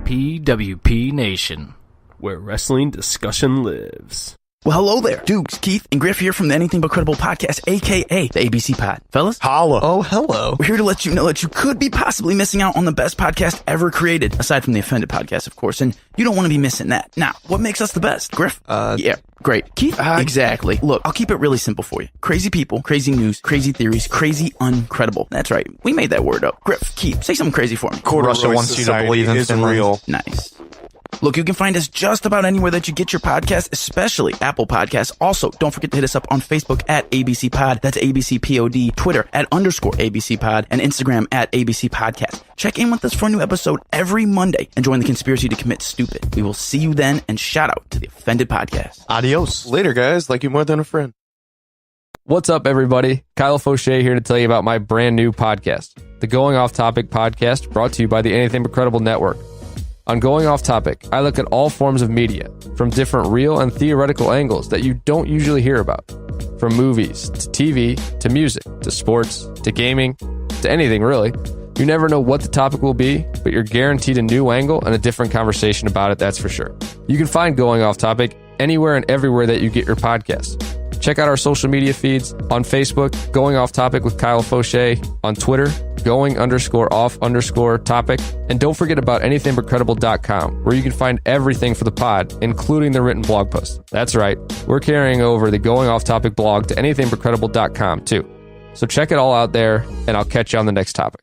PWP Nation, where wrestling discussion lives. Well, hello there. Dukes, Keith, and Griff here from the Anything But Credible podcast, a.k.a. the ABC Pod. Fellas? Holla. Oh, hello. We're here to let you know that you could be possibly missing out on the best podcast ever created, aside from the Offended podcast, of course, and you don't want to be missing that. Now, what makes us the best? Griff? Yeah, great. Keith? Exactly. Look, I'll keep it really simple for you. Crazy people, crazy news, crazy theories, crazy uncredible. That's right. We made that word up. Griff, Keith, say something crazy for me. Russia wants you to believe in Finland. Real. Nice. Look, you can find us just about anywhere that you get your podcast, especially Apple Podcasts. Also, don't forget to hit us up on Facebook at ABC Pod. That's ABC POD. Twitter at _ABC Pod. And Instagram at ABC Podcast. Check in with us for a new episode every Monday and join the conspiracy to commit stupid. We will see you then, and shout out to the Offended Podcast. Adios. Later, guys. Like you more than a friend. What's up, everybody? Kyle Fauché here to tell you about my brand new podcast, the Going Off Topic podcast, brought to you by the Anything But Credible Network. On Going Off Topic, I look at all forms of media, from different real and theoretical angles that you don't usually hear about. From movies, to TV, to music, to sports, to gaming, to anything really. You never know what the topic will be, but you're guaranteed a new angle and a different conversation about it, that's for sure. You can find Going Off Topic anywhere and everywhere that you get your podcasts. Check out our social media feeds on Facebook, Going Off Topic with Kyle Fauché, on Twitter, going_off_topic, and don't forget about anythingbutcredible.com, where you can find everything for the pod, including the written blog post. That's right, we're carrying over the Going Off Topic blog to anythingbutcredible.com too. So check it all out there, and I'll catch you on the next topic.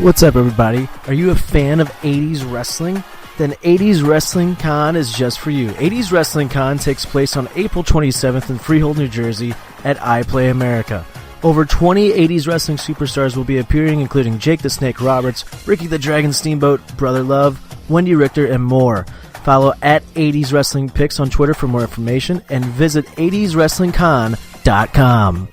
What's up, everybody? Are you a fan of 80s wrestling? Then 80s Wrestling Con is just for you. 80s Wrestling Con takes place on April 27th in Freehold, New Jersey at iPlay America. Over 20 80s wrestling superstars will be appearing, including Jake the Snake Roberts, Ricky the Dragon Steamboat, Brother Love, Wendy Richter, and more. Follow at 80s Wrestling Picks on Twitter for more information, and visit 80swrestlingcon.com.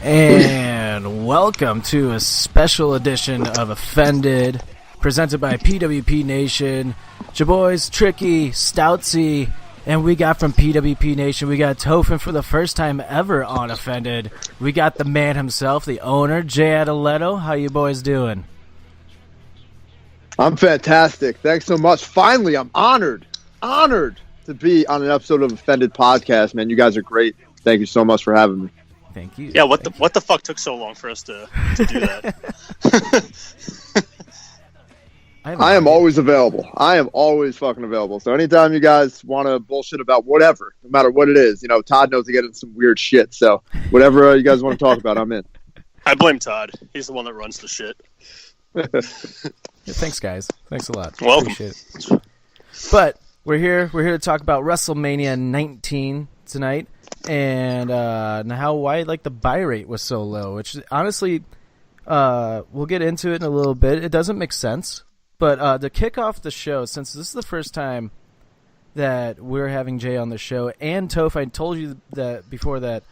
And welcome to a special edition of Offended, presented by PWP Nation. Your boys, Tricky Stoutsy, and we got from PWP Nation, we got Toph, and for the first time ever on Offended, we got the man himself, the owner, Jay Toph. How you boys doing? I'm fantastic. Thanks so much. Finally, I'm honored to be on an episode of Offended Podcast, man. You guys are great. Thank you so much for having me. Thank you. Yeah, what the fuck took so long for us to do that? I am always available. I am always fucking available. So anytime you guys want to bullshit about whatever, no matter what it is, Todd knows to get into some weird shit. So whatever you guys want to talk about, I'm in. I blame Todd. He's the one that runs the shit. Yeah, thanks, guys. Thanks a lot. Welcome. Appreciate it. But we're here to talk about WrestleMania 19 tonight. And why the buy rate was so low, which honestly, we'll get into it in a little bit. It doesn't make sense, but to kick off the show, since this is the first time that we're having Jay on the show, and Toph, I told you that before that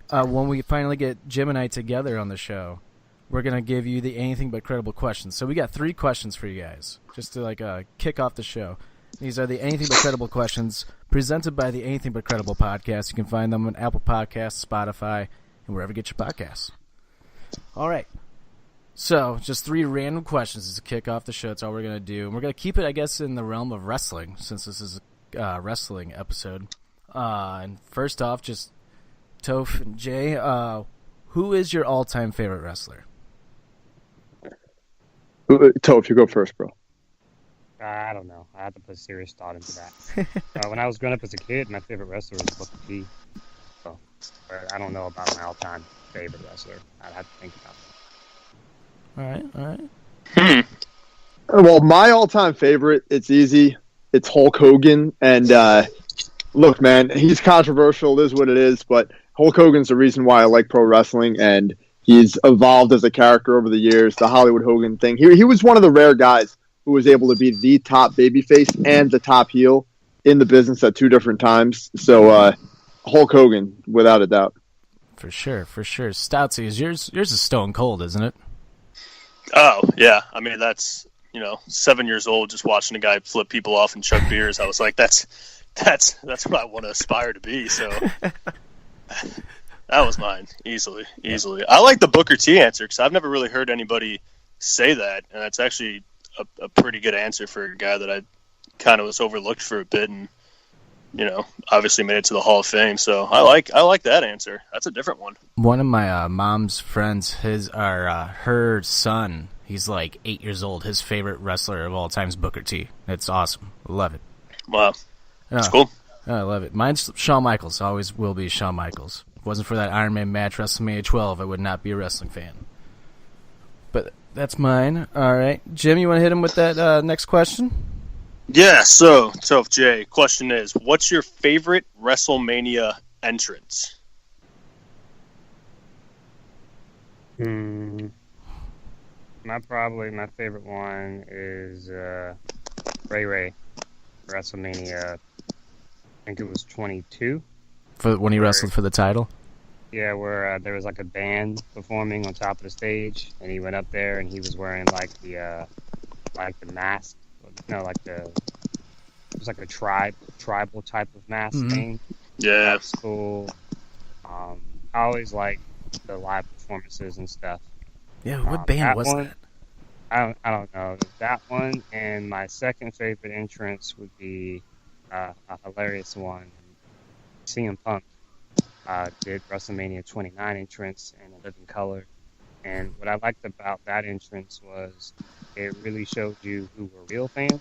when we finally get Jim and I together on the show, we're gonna give you the Anything But Credible questions. So we got 3 questions for you guys, just to kick off the show. These are the Anything But Credible questions presented by the Anything But Credible podcast. You can find them on Apple Podcasts, Spotify, and wherever you get your podcasts. All right. So, just 3 random questions to kick off the show. That's all we're going to do. And we're going to keep it, I guess, in the realm of wrestling, since this is a wrestling episode. And first off, just Toph and Jay, who is your all-time favorite wrestler? Toph, you go first, bro. I don't know. I have to put serious thought into that. When I was growing up as a kid, my favorite wrestler was Booker T. So, I don't know about my all-time favorite wrestler. I'd have to think about it. All right. Well, my all-time favorite, it's easy. It's Hulk Hogan. And look, man, he's controversial. It is what it is. But Hulk Hogan's the reason why I like pro wrestling. And he's evolved as a character over the years. The Hollywood Hogan thing. He was one of the rare guys who who was able to be the top babyface and the top heel in the business at 2 different times. So Hulk Hogan, without a doubt. For sure. Stoutsy, yours is stone cold, isn't it? Oh, yeah. I mean, that's, 7 years old, just watching a guy flip people off and chug beers. I was like, that's what I want to aspire to be. So that was mine, easily. I like the Booker T answer because I've never really heard anybody say that, and that's actually a pretty good answer for a guy that I kind of was overlooked for a bit, and obviously made it to the Hall of Fame. So I like that answer. That's a different one. One of my mom's friends, her son, he's like 8 years old. His favorite wrestler of all time is Booker T. It's awesome. Love it. Wow. That's cool. I love it. Mine's Shawn Michaels. Always will be Shawn Michaels. If it wasn't for that Iron Man match, WrestleMania 12, I would not be a wrestling fan. But that's mine. All right. Jim, you want to hit him with that next question? Yeah, so Jay, question is, what's your favorite WrestleMania entrance? My favorite one is Ray WrestleMania. I think it was 22. For when he wrestled for the title? Yeah, where there was like a band performing on top of the stage, and he went up there and he was wearing like the mask. It was like a tribal type of mask thing. Yeah, that's cool. I always like the live performances and stuff. Yeah, what band was that? I don't know that one. And my second favorite entrance would be a hilarious one. CM Punk did WrestleMania 29 entrance in a living color, and what I liked about that entrance was it really showed you who were real fans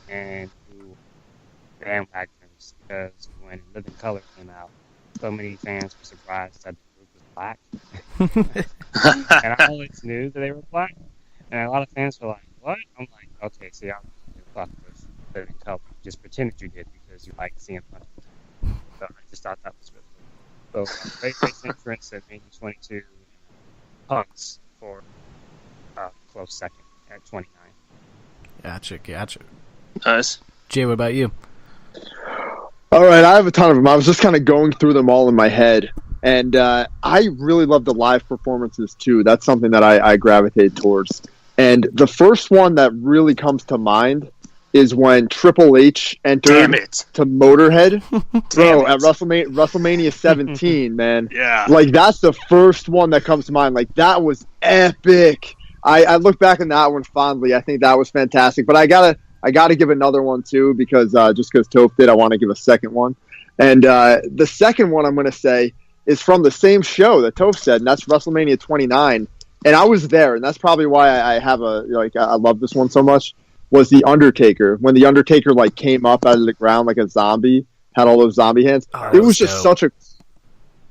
and who were bandwagoners, because when Living Color came out, so many fans were surprised that the group was black. And I always knew that they were black, and a lot of fans were like, what? I'm like, okay, so y'all fuck with Living Color. Just pretended you did because you like CM Punk. So I just thought that was really cool. So great entrance at Mania 22, Punk's for close second at 29. Gotcha. Nice. Jay, what about you? All right, I have a ton of them. I was just kind of going through them all in my head. And I really love the live performances, too. That's something that I gravitate towards. And the first one that really comes to mind is when Triple H entered to Motorhead. Bro, at WrestleMania 17, man. Yeah. Like, that's the first one that comes to mind. Like, that was epic. I look back on that one fondly. I think that was fantastic. But I gotta give another one, too, because just because Toph did, I want to give a second one. And the second one I'm going to say is from the same show that Toph said, and that's WrestleMania 29. And I was there, and that's probably why I have I love this one so much, was The Undertaker. When The Undertaker, came up out of the ground like a zombie, had all those zombie hands. Oh, it was just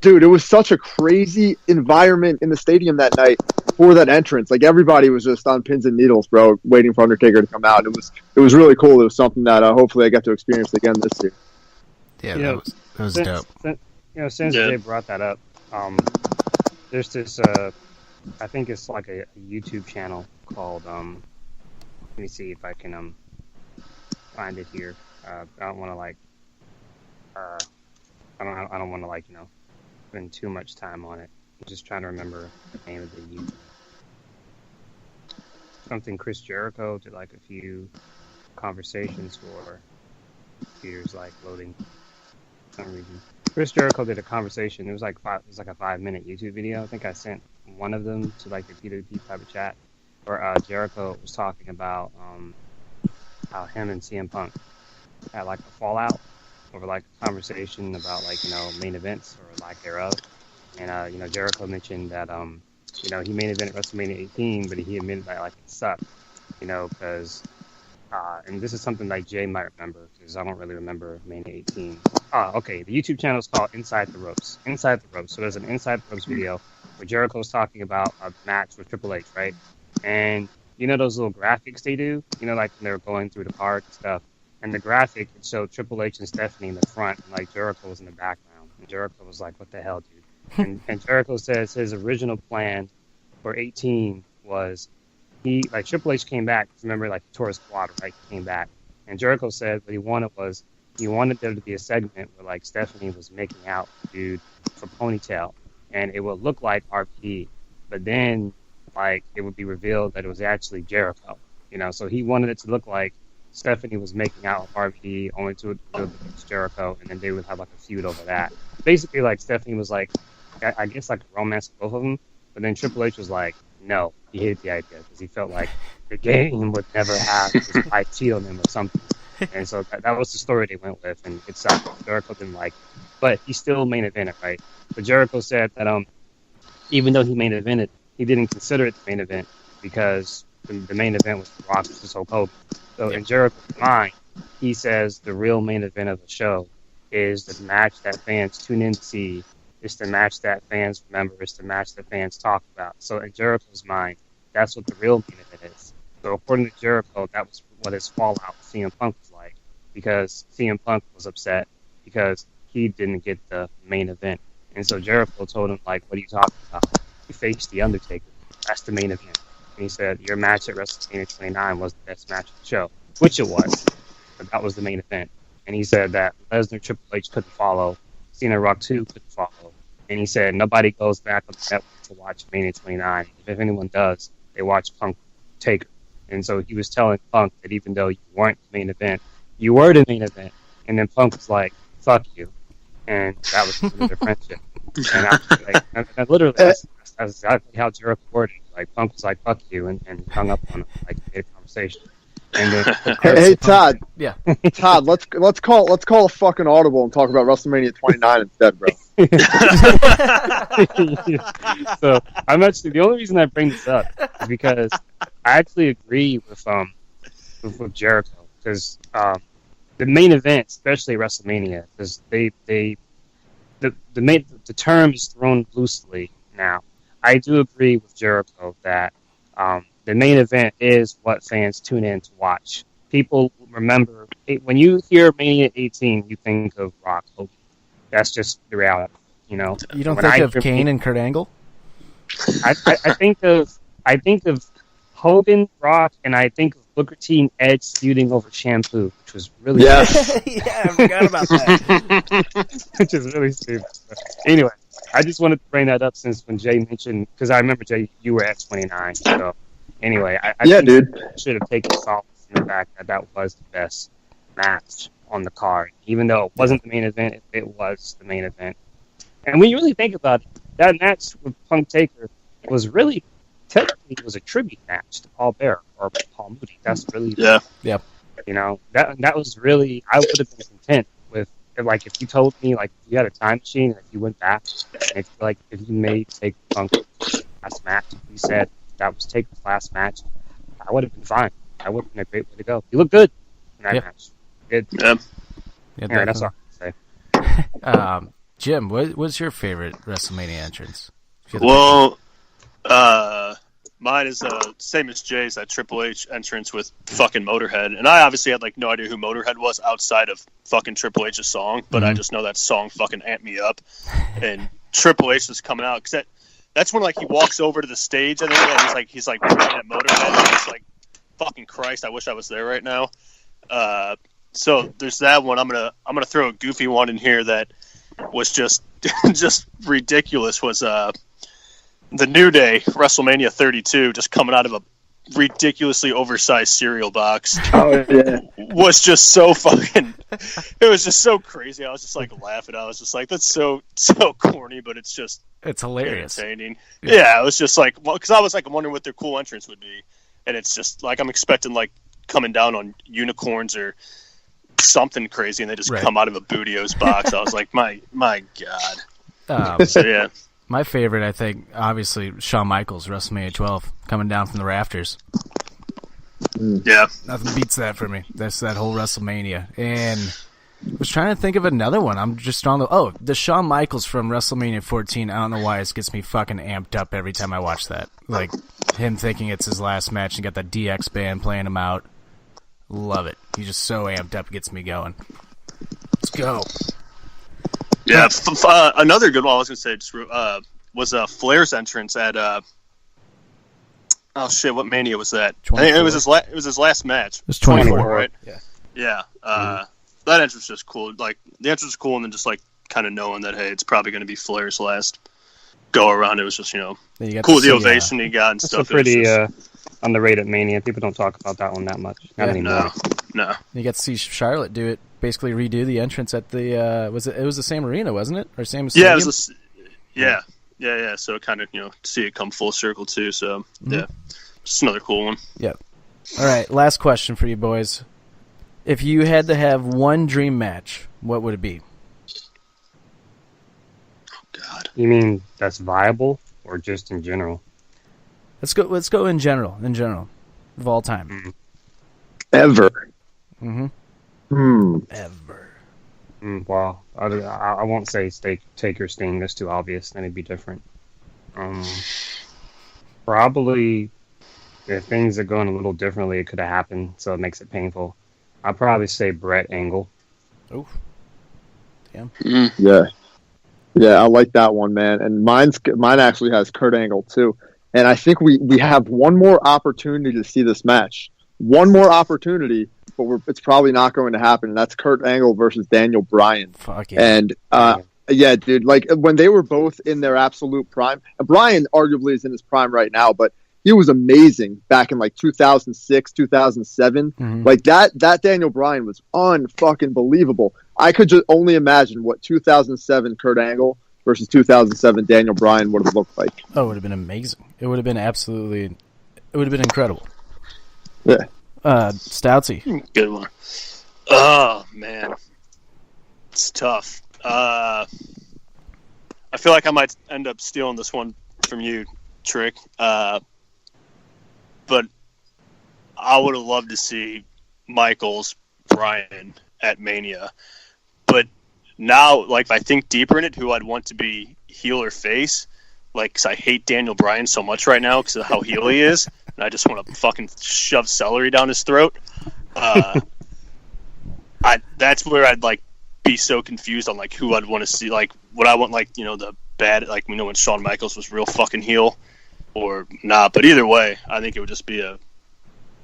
it was such a crazy environment in the stadium that night for that entrance. Like, everybody was just on pins and needles, bro, waiting for Undertaker to come out. It was really cool. It was something that hopefully I get to experience again this year. Yeah, that was dope. Since Jay brought that up, there's this, I think it's like a YouTube channel called, let me see if I can find it here. I don't want to I don't want to spend too much time on it. I'm just trying to remember the name of the YouTube. Something Chris Jericho did a few conversations for. Computer's loading for some reason. Chris Jericho did a conversation. It was like a 5-minute YouTube video. I think I sent one of them to the PWP private chat, where Jericho was talking about how him and CM Punk had a fallout over a conversation about main events or lack thereof. And Jericho mentioned that he main evented WrestleMania 18, but he admitted that it sucked, because and this is something Jay might remember, because I don't really remember Mania 18. Okay, the YouTube channel is called Inside the Ropes. Inside the Ropes. So there's an Inside the Ropes video where Jericho's talking about a match with Triple H, right? And those little graphics they do, when they're going through the card and stuff. And the graphic showed Triple H and Stephanie in the front, and Jericho was in the background. And Jericho was like, "What the hell, dude?" And Jericho says his original plan for 18 was Triple H came back. Remember, like, he tore his quad, right? He came back. And Jericho said what he wanted there to be a segment where, like, Stephanie was making out with dude for ponytail. And it would look like RP, but then, like, it would be revealed that it was actually Jericho. You know, so he wanted it to look like Stephanie was making out with RP, only to reveal that it was Jericho, and then they would have, like, a feud over that. Basically, like, Stephanie was, like, I guess, like, a romance with both of them, but then Triple H was like, no, he hated the idea, because he felt like the game would never have his wife cheat on him or something. And so that was the story they went with, and it sucked. Jericho didn't like it. But he still main evented, right? But Jericho said that even though he main evented, he didn't consider it the main event because the main event was The Rock versus Hulk Hogan. So in Jericho's mind, he says the real main event of the show is the match that fans tune in to see. It's the match that fans remember. It's the match that fans talk about. So in Jericho's mind, that's what the real main event is. So according to Jericho, that was what his fallout with CM Punk was like, because CM Punk was upset because he didn't get the main event. And so Jericho told him, like, what are you talking about? You faced The Undertaker. That's the main event. And he said, your match at WrestleMania 29 was the best match of the show, which it was. But that was the main event. And he said that Lesnar, Triple H couldn't follow. Cena, Rock 2 couldn't follow. And he said nobody goes back on the network to watch Mania 29. If anyone does, they watch Punk Taker. And so he was telling Punk that even though you weren't the main event, you were the main event. And then Punk was like, fuck you. And that was their friendship. And I was like, and literally, that's exactly how Jericho worded it. Like, Punk was like, fuck you, and hung up on him, like, made a conversation. And then, hey, Todd. Yeah. Todd, let's call a fucking audible and talk about WrestleMania 29 instead, bro. So I'm actually, the only reason I bring this up is because I actually agree with Jericho, because the main event, especially WrestleMania, because the term is thrown loosely now. I do agree with Jericho that the main event is what fans tune in to watch. People remember when you hear Mania 18, you think of Rock Hogan. That's just the reality, you know. You don't think of Kane and Kurt Angle? I think of Hogan, Rock, and I think of Booker T and Edge feuding over shampoo, which was really yeah, I forgot about that. Which is really stupid. But anyway, I just wanted to bring that up since when Jay mentioned, because I remember, Jay, you were at 29. So anyway, I think dude, should have taken solace in the fact that was the best match on the card, even though it wasn't the main event. It was the main event. And when you really think about it, that match with Punk Taker was really, technically, it was a tribute match to Paul Bearer or Paul Moody. That's really, yeah. You know, that was really, I would have been content with, like, if you told me, like, if you had a time machine and if you went back, and if you made Taker Punk last match, you said that was Taker's last match, I would have been fine. That would have been a great way to go. You look good in that match. Good. Yeah. Anyway, that's all I can say. Jim, what's your favorite WrestleMania entrance? Well, mine is same as Jay's, that Triple H entrance with fucking Motorhead. And I obviously had, like, no idea who Motorhead was outside of fucking Triple H's song, but I just know that song fucking amped me up. And Triple H was coming out, because that's when, like, he walks over to the stage, and he's like pointing at Motorhead, and it's like, fucking Christ, I wish I was there right now. So there's that one. I'm gonna throw a goofy one in here that was just ridiculous. Was the New Day WrestleMania 32 just coming out of a ridiculously oversized cereal box? Oh yeah, was just so fucking. It was just so crazy. I was just like laughing. I was just like, that's so corny, but it's hilarious, entertaining. Yeah, it was just like, well, because I was like wondering what their cool entrance would be, and it's just like I'm expecting like coming down on unicorns or something crazy, and they just come out of a Bootio's box. I was like, my God. So yeah. My favorite, I think, obviously, Shawn Michaels, WrestleMania 12, coming down from the rafters. Yeah. Nothing beats that for me. That's that whole WrestleMania. And I was trying to think of another one. I'm just on the Shawn Michaels from WrestleMania 14. I don't know why it gets me fucking amped up every time I watch that. Like, him thinking it's his last match and got the DX band playing him out. Love it. He's just so amped up, gets me going. Let's go. Yeah, another good one I was going to say was Flair's entrance at Oh shit! What Mania was that? I 24. think it was his last match. It was 24, right? Yeah. Yeah. That entrance was just cool. Like the entrance was cool, and then just like kind of knowing that hey, it's probably going to be Flair's last go around. It was just cool. The ovation he got and stuff. It's a pretty underrated Mania. People don't talk about that one that much. Not anymore. No. You got to see Charlotte do it. Basically redo the entrance at the it was the same arena, wasn't it? Or same stadium? Yeah, it was yeah. So kind of see it come full circle too. So yeah, just another cool one. Yep. All right, last question for you boys. If you had to have one dream match, what would it be? Oh God. You mean that's viable or just in general? Let's go in general of all time. Ever. Ever. Well, I won't say Taker Sting. That's too obvious. Then it'd be different. Probably, if things are going a little differently, it could have happened, so it makes it painful. I'd probably say Brett Angle. Oh, damn. Yeah, I like that one, man. And mine actually has Kurt Angle too. And I think we have one more opportunity to see this match. One more opportunity, but it's probably not going to happen. And that's Kurt Angle versus Daniel Bryan. Fuck yeah. And yeah, dude, like when they were both in their absolute prime. Bryan arguably is in his prime right now, but he was amazing back in like 2006, 2007. Like that Daniel Bryan was unfucking believable. I could just only imagine what 2007 Kurt Angle versus 2007 Daniel Bryan would have looked like. Oh, it would have been amazing. It would have been incredible. Yeah. Stoutsy. Good one. Oh man, it's tough. I feel like I might end up stealing this one from you, Trick. But I would have loved to see Michaels Bryan at Mania. But now, like, if I think deeper in it, who I'd want to be heel or face, like, because I hate Daniel Bryan so much right now because of how heel he is, and I just want to fucking shove celery down his throat. That's where I'd like be so confused on like who I'd want to see. Like, would I want like the bad, like when Shawn Michaels was real fucking heel or not? But either way, I think it would just be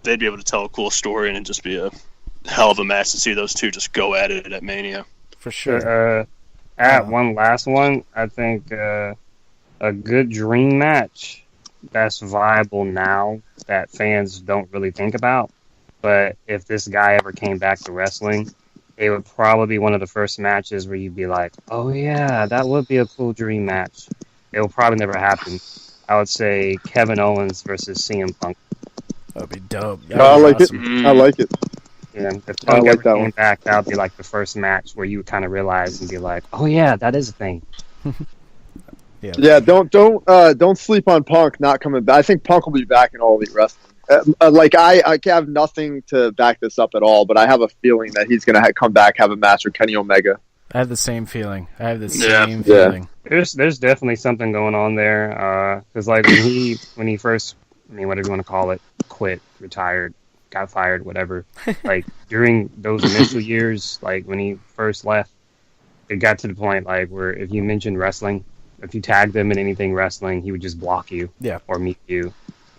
they'd be able to tell a cool story and it'd just be a hell of a match to see those two just go at it at Mania. For sure. One last one, I think a good dream match that's viable now that fans don't really think about. But if this guy ever came back to wrestling, it would probably be one of the first matches where you'd be like, oh yeah, that would be a cool dream match. It will probably never happen. I would say Kevin Owens versus CM Punk. That would be dope. I like awesome. I like it. Yeah, if Punk ever came back, that would be like the first match where you would kind of realize and be like, oh yeah, that is a thing. Yeah, don't sleep on Punk not coming back. I think Punk will be back in All Elite Wrestling. I have nothing to back this up at all, but I have a feeling that he's going to come back, have a match with Kenny Omega. I have the same feeling. Feeling. There's definitely something going on there. Because like when he first, whatever you want to call it, quit, retired, got fired, whatever. Like during those initial years, like when he first left, it got to the point like where if you mentioned wrestling, if you tagged him in anything wrestling, he would just block you, or mute you.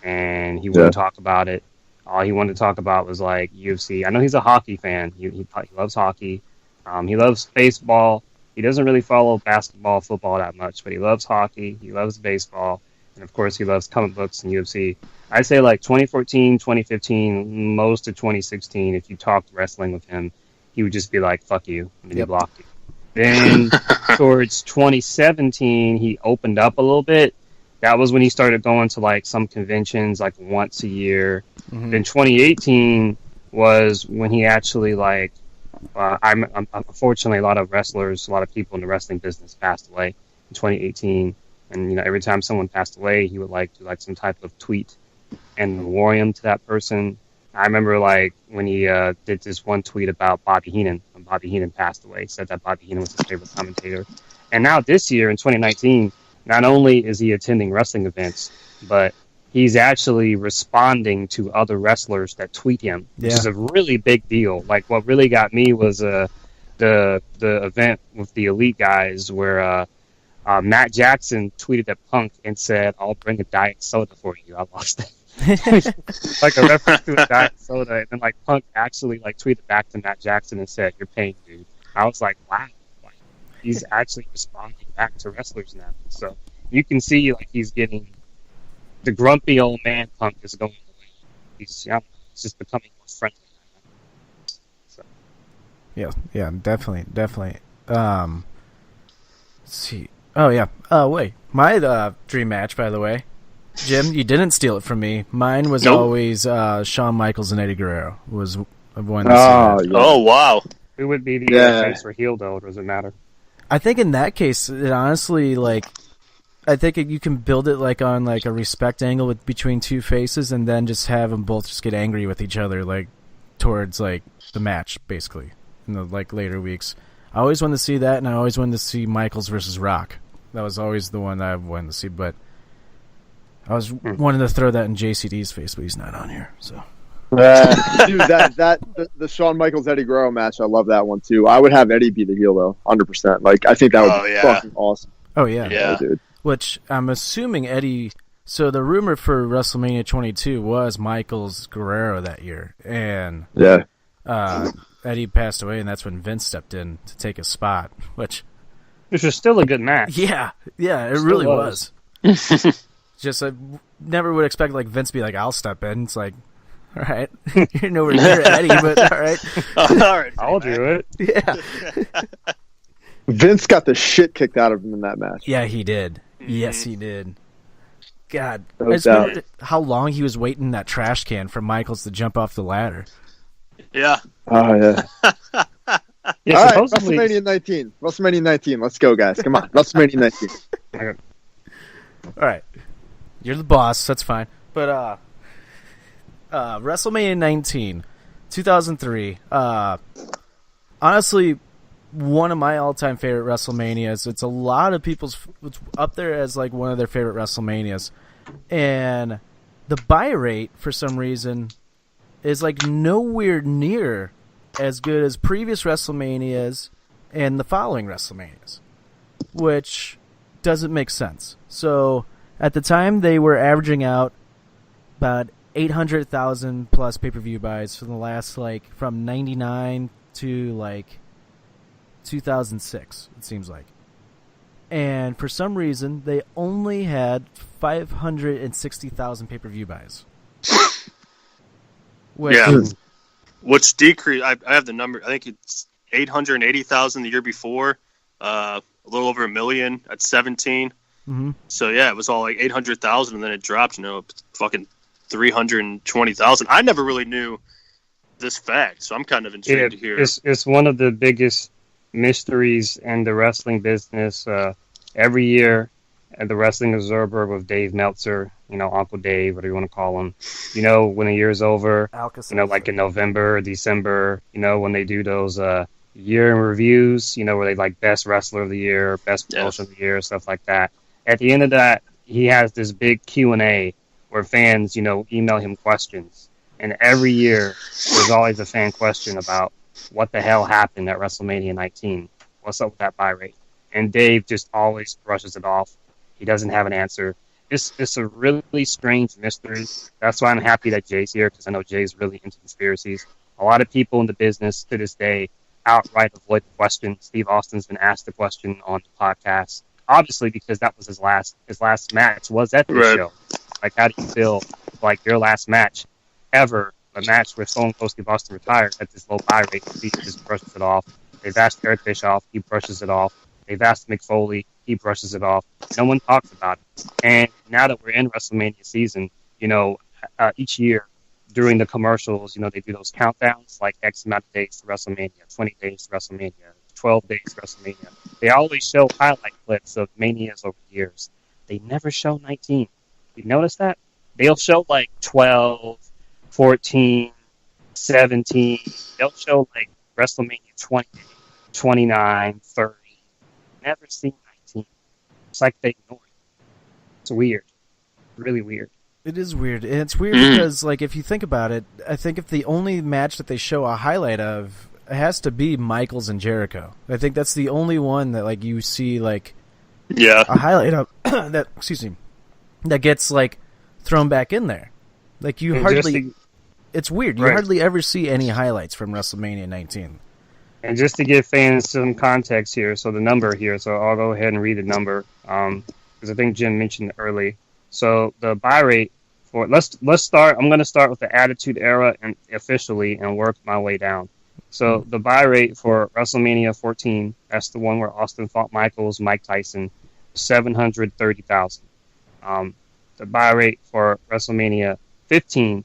And he wouldn't talk about it. All he wanted to talk about was like UFC. I know he's a hockey fan. He loves hockey. He loves baseball. He doesn't really follow basketball, football that much, but he loves hockey. He loves baseball, and of course, he loves comic books and UFC. I'd say like 2014, 2015, most of 2016. If you talked wrestling with him, he would just be like, "Fuck you," and he blocked you. Then towards 2017, he opened up a little bit. That was when he started going to like some conventions like once a year. Then 2018 was when he actually like, unfortunately a lot of wrestlers, a lot of people in the wrestling business passed away in 2018. And every time someone passed away, he would like do like some type of tweet and memoriam to that person. I remember like when he did this one tweet about Bobby Heenan when Bobby Heenan passed away. He said that Bobby Heenan was his favorite commentator. And now this year in 2019. Not only is he attending wrestling events, but he's actually responding to other wrestlers that tweet him, which is a really big deal. Like what really got me was the event with the Elite guys where Matt Jackson tweeted at Punk and said, "I'll bring a diet soda for you." I lost it. like a reference to a Diet Soda, and then like Punk actually like tweeted back to Matt Jackson and said, "You're paying, dude." I was like, wow, like he's actually responding back to wrestlers now. So you can see like he's getting the grumpy old man Punk is going away. He's just becoming more friendly. So. Yeah, definitely. Let's see. Oh yeah. Wait, my dream match, by the way. Jim, you didn't steal it from me. Mine was always Shawn Michaels and Eddie Guerrero. Was one. Yeah. Oh wow. Who would be the face or heel though? Or does it matter? I think in that case, it honestly I think you can build it like on like a respect angle between two faces, and then just have them both just get angry with each other, like towards like the match, basically in the like later weeks. I always wanted to see that, and I always wanted to see Michaels versus Rock. That was always the one that I wanted to see, but I was wanting to throw that in JCD's face, but he's not on here, so. Dude, the Shawn Michaels Eddie Guerrero match, I love that one too. I would have Eddie be the heel though, 100%. Like I think that would be fucking awesome. Oh yeah, dude. Which I'm assuming Eddie. So the rumor for WrestleMania 22 was Michaels Guerrero that year, and Eddie passed away, and that's when Vince stepped in to take his spot. Which was still a good match. Yeah, it really was. Just I never would expect like Vince to be like, "I'll step in." It's like, all right, you're nowhere near Eddie, but all right, I'll do it. Yeah. Vince got the shit kicked out of him in that match. Yeah, he did. Yes, he did. God, No I just doubt. wondered how long he was waiting in that trash can for Michaels to jump off the ladder. Yeah. Oh yeah. Yeah, All right, supposedly- WrestleMania 19. WrestleMania 19. Let's go, guys. Come on, WrestleMania 19. All right, you're the boss. That's fine. But WrestleMania 19, 2003. Honestly, one of my all-time favorite WrestleManias. It's a lot of people's. It's up there as like one of their favorite WrestleManias, and the buy rate for some reason is like nowhere near as good as previous WrestleManias and the following WrestleManias, which doesn't make sense. So at the time, they were averaging out about 800,000 plus pay-per-view buys for the last like from 99 to like 2006, it seems like. And for some reason, they only had 560,000 pay-per-view buys. Which decreased. I have the number. I think it's 880,000 the year before. A little over 1 million at 17. Mm-hmm. So yeah, it was all like 800,000, and then it dropped. Fucking 320,000. I never really knew this fact, so I'm kind of intrigued to hear. It's one of the biggest mysteries in the wrestling business. Every year at the Wrestling Observer with Dave Meltzer, Uncle Dave, whatever you want to call him, when the year's over, like in November or December, when they do those year in reviews, where they like best wrestler of the year, best promotion of the year, stuff like that. At the end of that, he has this big Q&A where fans, email him questions. And every year, there's always a fan question about what the hell happened at WrestleMania 19. What's up with that buy rate? And Dave just always brushes it off. He doesn't have an answer. It's a really strange mystery. That's why I'm happy that Jay's here, because I know Jay's really into conspiracies. A lot of people in the business to this day outright avoid the question. Steve Austin's been asked the question on the podcast, obviously because that was his last match was at the show. Like, how do you feel like your last match ever, a match where Stone Cold Steve Austin retired at this low buy rate? He just brushes it off. They've asked Eric Bischoff, he brushes it off. They've asked Mick Foley, he brushes it off. No one talks about it. And now that we're in WrestleMania season, each year during the commercials, they do those countdowns, like X amount of days to WrestleMania, 20 days to WrestleMania, 12 days to WrestleMania. They always show highlight clips of Manias over the years. They never show 19. You notice that? They'll show like 12, 14, 17. They'll show like WrestleMania 20, 29, 30. Never seen 19. It's like they ignore it. It's weird. Really weird. It is weird. And it's weird because, like, if you think about it, I think if the only match that they show a highlight of, it has to be Michaels and Jericho. I think that's the only one that, like, you see, like, a highlight of that, that gets, like, thrown back in there. Like you And hardly. It's weird. You Right. hardly ever see any highlights from WrestleMania 19. And just to give fans some context here, so the number here, so I'll go ahead and read the number, because I think Jim mentioned it early. So the buy rate for let's start. I'm going to start with the Attitude Era and officially, and work my way down. So the buy rate for WrestleMania 14, that's the one where Austin fought Michaels, Mike Tyson, 730,000. The buy rate for WrestleMania 15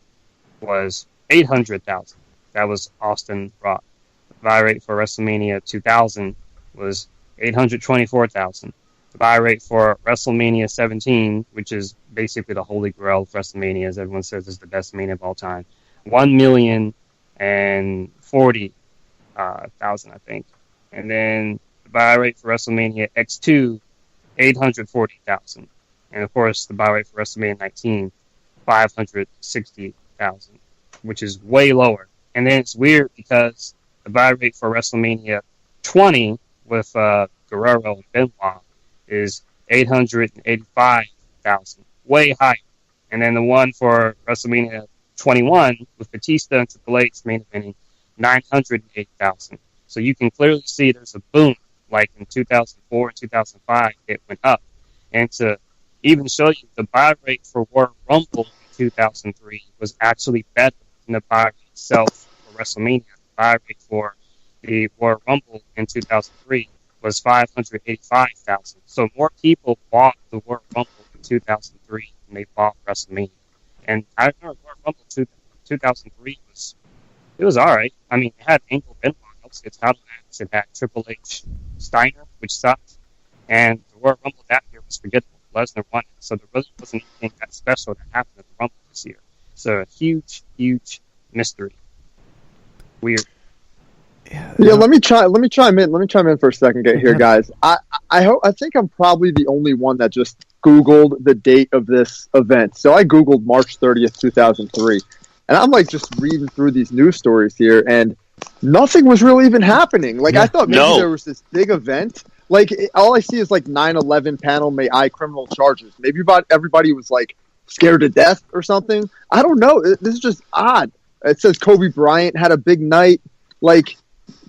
was 800,000. That was Austin Rock. The buy rate for WrestleMania 2000 was 824,000. The buy rate for WrestleMania 17, which is basically the holy grail of WrestleMania, as everyone says is the best Mania of all time, 1,040,000, I think. And then the buy rate for WrestleMania X2, 840,000. And of course, the buy rate for WrestleMania 19, 560,000, which is way lower. And then it's weird because the buy rate for WrestleMania 20 with Guerrero and Benoit is 885,000, way higher. And then the one for WrestleMania 21 with Batista and Triple H main eventing, 908,000. So you can clearly see there's a boom. Like in 2004 and 2005, it went up. And to even show you, the buy rate for Royal Rumble in 2003 was actually better than the buy rate itself for WrestleMania. The buy rate for the Royal Rumble in 2003 was 585,000. So more people bought the Royal Rumble in 2003 than they bought WrestleMania. And I remember Royal Rumble 2003 was all right. I mean, it had Angle Benoit, its title match. It had Triple H Steiner, which sucked. And the Royal Rumble that year was forgettable. Lesnar won it. So there really wasn't anything that special that happened at the Rumble this year. So a huge, huge mystery. Weird. Yeah, let me chime in. Let me chime in for a second, here, guys. I think I'm probably the only one that just Googled the date of this event. So I Googled March 30th, 2003, and I'm like just reading through these news stories here, and nothing was really even happening. Like I thought maybe there was this big event. Like all I see is like 9/11 panel may I criminal charges. Maybe everybody was like scared to death or something. I don't know. This is just odd. It says Kobe Bryant had a big night. Like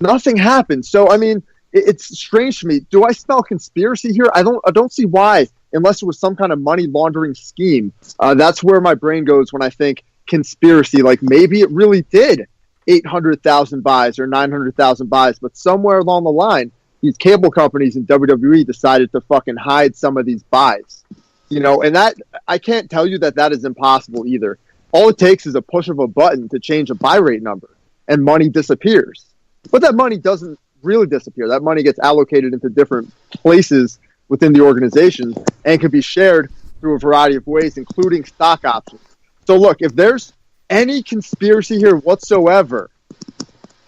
nothing happened. So I mean, it's strange to me. Do I smell conspiracy here? I don't see why, unless it was some kind of money laundering scheme. That's where my brain goes when I think conspiracy. Like maybe it really did 800,000 buys or 900,000 buys, but somewhere along the line, these cable companies in WWE decided to fucking hide some of these buys. You know, and that I can't tell you that is impossible either. All it takes is a push of a button to change a buy rate number, and money disappears. But that money doesn't really disappear. That money gets allocated into different places within the organization and can be shared through a variety of ways, including stock options. So look, if there's any conspiracy here whatsoever,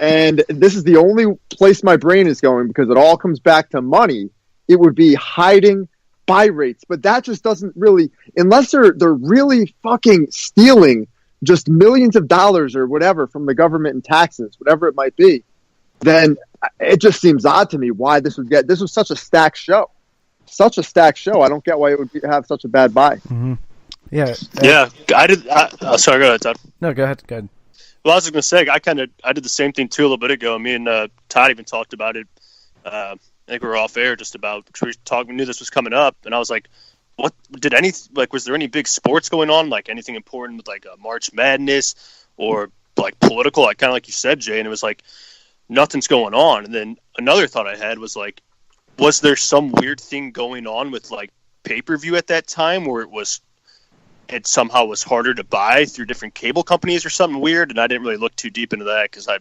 and this is the only place my brain is going because it all comes back to money, it would be hiding buy rates. But that just doesn't really, unless they're really fucking stealing just millions of dollars or whatever from the government and taxes, whatever it might be, then it just seems odd to me why this was such a stacked show. Such a stacked show. I don't get why it would have such a bad buy. Mm-hmm. Yeah. I did. Sorry, go ahead, Todd. No, go ahead. Well, I was just going to say, I did the same thing too a little bit ago. Me and Todd even talked about it. I think we were off air just about, we knew this was coming up, and I was like, was there any big sports going on, like anything important with like March Madness or like political, like kind of like you said, Jay, and it was like, nothing's going on. And then another thought I had was like, was there some weird thing going on with like pay-per-view at that time where it somehow was harder to buy through different cable companies or something weird? And I didn't really look too deep into that because I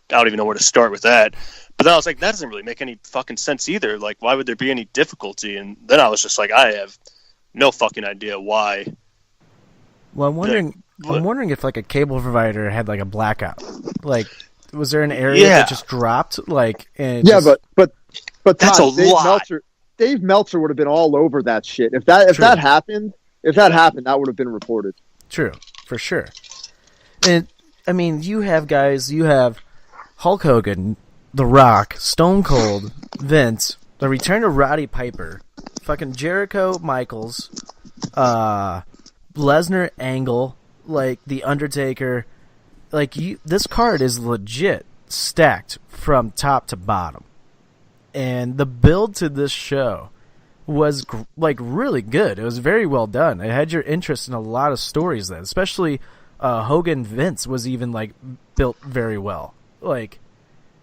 don't even know where to start with that. But then I was like, that doesn't really make any fucking sense either. Like, why would there be any difficulty? And then I was just like, I have no fucking idea why. Well, I'm wondering if like a cable provider had like a blackout. Like, was there an area that just dropped? Like, and but that's Todd, a lot. Dave Meltzer would have been all over that shit. If that happened, that would have been reported. True, for sure. And I mean, you have Hulk Hogan, The Rock, Stone Cold, Vince, the return of Roddy Piper, fucking Jericho, Michaels, Lesnar, Angle, like The Undertaker. Like this card is legit stacked from top to bottom, and the build to this show was like really good. It was very well done. It had your interest in a lot of stories then, especially Hogan Vince was even like built very well. Like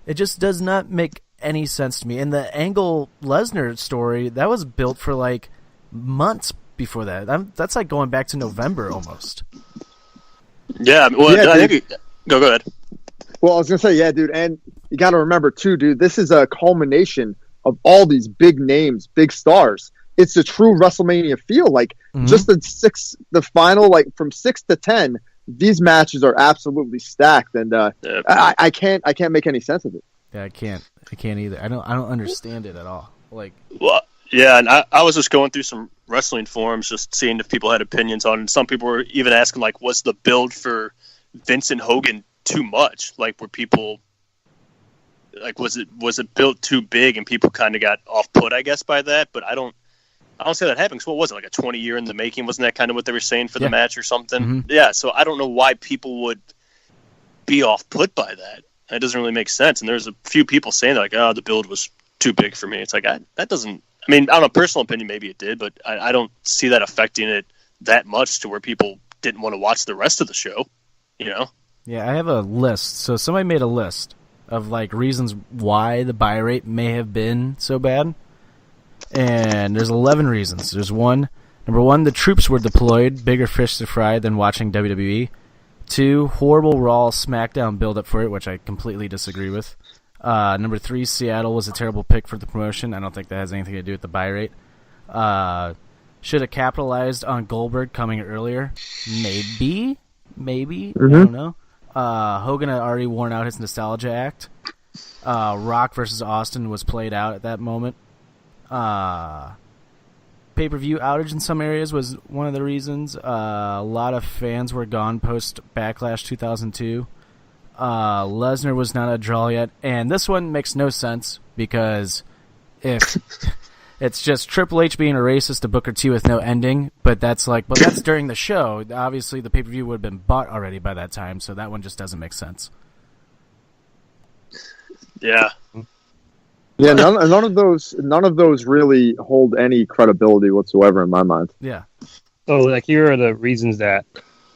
it just does not make any sense to me. And the Angle Lesnar story, that was built for like months before that. That's like going back to November almost. Yeah, well, yeah, I think go ahead. Well, I was gonna say, yeah, dude, and you got to remember too, dude. This is a culmination of all these big names, big stars. It's a true WrestleMania feel. Like just the final, like from 6 to 10, these matches are absolutely stacked, and I can't make any sense of it. Yeah, I can't either. I don't understand it at all. Like, well, yeah, and I was just going through some wrestling forums, just seeing if people had opinions on it. And some people were even asking, like, was the build for Vince and Hogan too much? Like, were people like, was it built too big, and people kind of got off put, I guess, by that? But I don't say that happened. So what was it, like a 20 year in the making? Wasn't that kind of what they were saying for the match or something? Mm-hmm. Yeah. So I don't know why people would be off put by that. That doesn't really make sense. And there's a few people saying like, oh, the build was too big for me. It's like, that doesn't, I mean, I don't know, personal opinion, maybe it did, but I don't see that affecting it that much to where people didn't want to watch the rest of the show, you know? Yeah, I have a list. So somebody made a list of like reasons why the buy rate may have been so bad. And there's 11 reasons. There's number one, the troops were deployed, bigger fish to fry than watching WWE. 2, horrible Raw SmackDown build-up for it, which I completely disagree with. Number 3, Seattle was a terrible pick for the promotion. I don't think that has anything to do with the buy rate. Should have capitalized on Goldberg coming earlier. Maybe. I don't know. Hogan had already worn out his nostalgia act. Rock versus Austin was played out at that moment. Pay-per-view outage in some areas was one of the reasons. A lot of fans were gone post Backlash 2002. Lesnar was not a draw yet, and this one makes no sense because if it's just Triple H being a racist to Booker T with no ending, but that's during the show. Obviously, the pay-per-view would have been bought already by that time, so that one just doesn't make sense. Yeah. Yeah, none of those really hold any credibility whatsoever in my mind. Yeah. So, like, here are the reasons that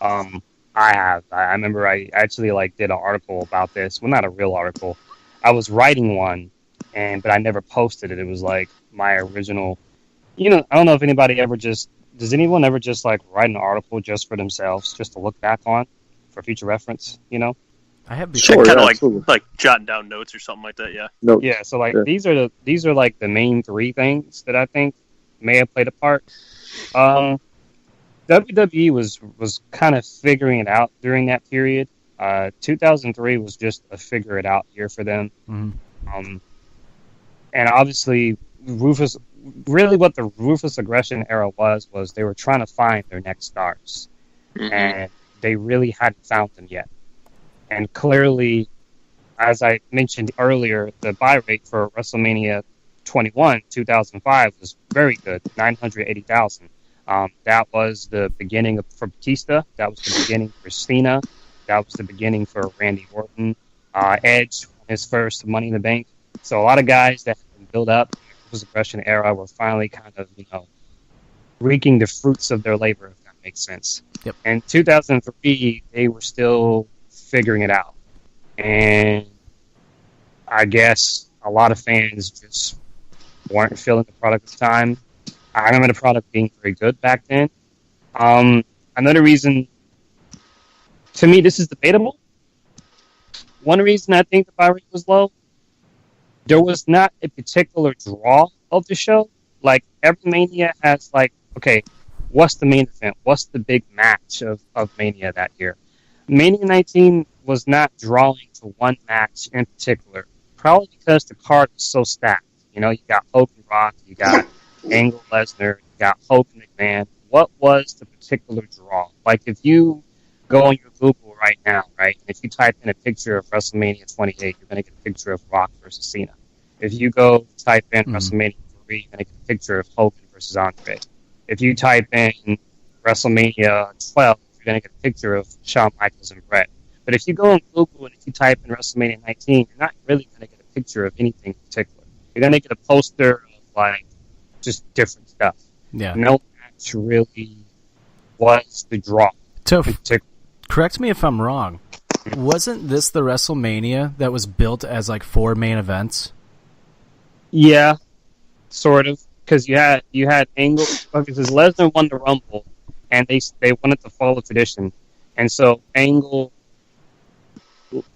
I have. I remember I actually did an article about this. Well, not a real article. I was writing one, but I never posted it. It was like my original. I don't know if anybody ever does anyone ever just like write an article just for themselves, just to look back on for future reference? I have before, kind of like jotting down notes or something like that. Yeah. Nope. Yeah. So these are like the main 3 things that I think may have played a part. WWE was kind of figuring it out during that period. 2003 was just a figure it out year for them. Mm-hmm. And obviously Ruthless, really what the Ruthless Aggression era was they were trying to find their next stars. Mm-hmm. And they really hadn't found them yet. And clearly, as I mentioned earlier, the buy rate for WrestleMania 21, 2005 was very good, 980,000. That was the beginning for Batista. That was the beginning for Cena. That was the beginning for Randy Orton. Edge, his first Money in the Bank. So a lot of guys that had been built up in the Aggression era were finally kind of, reaping the fruits of their labor, if that makes sense. Yep. In 2003, they were still figuring it out. And I guess a lot of fans just weren't feeling the product at the time. I remember the product being very good back then. Another reason, to me, this is debatable. One reason I think the buy rate was low, there was not a particular draw of the show. Like, every Mania has, okay, what's the main event? What's the big match of Mania that year? Mania 19 was not drawing to one match in particular, probably because the card was so stacked. You got Hogan Rock, you got Angle Lesnar, you got Hogan McMahon. What was the particular draw? Like, if you go on your Google right now, right, and if you type in a picture of WrestleMania 28, you're going to get a picture of Rock versus Cena. If you go type in WrestleMania 3, you're going to get a picture of Hogan versus Andre. If you type in WrestleMania 12, you're you're going to get a picture of Shawn Michaels and Bret. But if you go on Google and if you type in WrestleMania 19, you're not really going to get a picture of anything in particular. You're going to get a poster of, like, just different stuff. Yeah. No match really was the draw. Toph, correct me if I'm wrong. Wasn't this the WrestleMania that was built as, like, 4 main events? Yeah, sort of. Because you had Angle, because Lesnar won the Rumble, and they wanted to follow tradition. And so Angle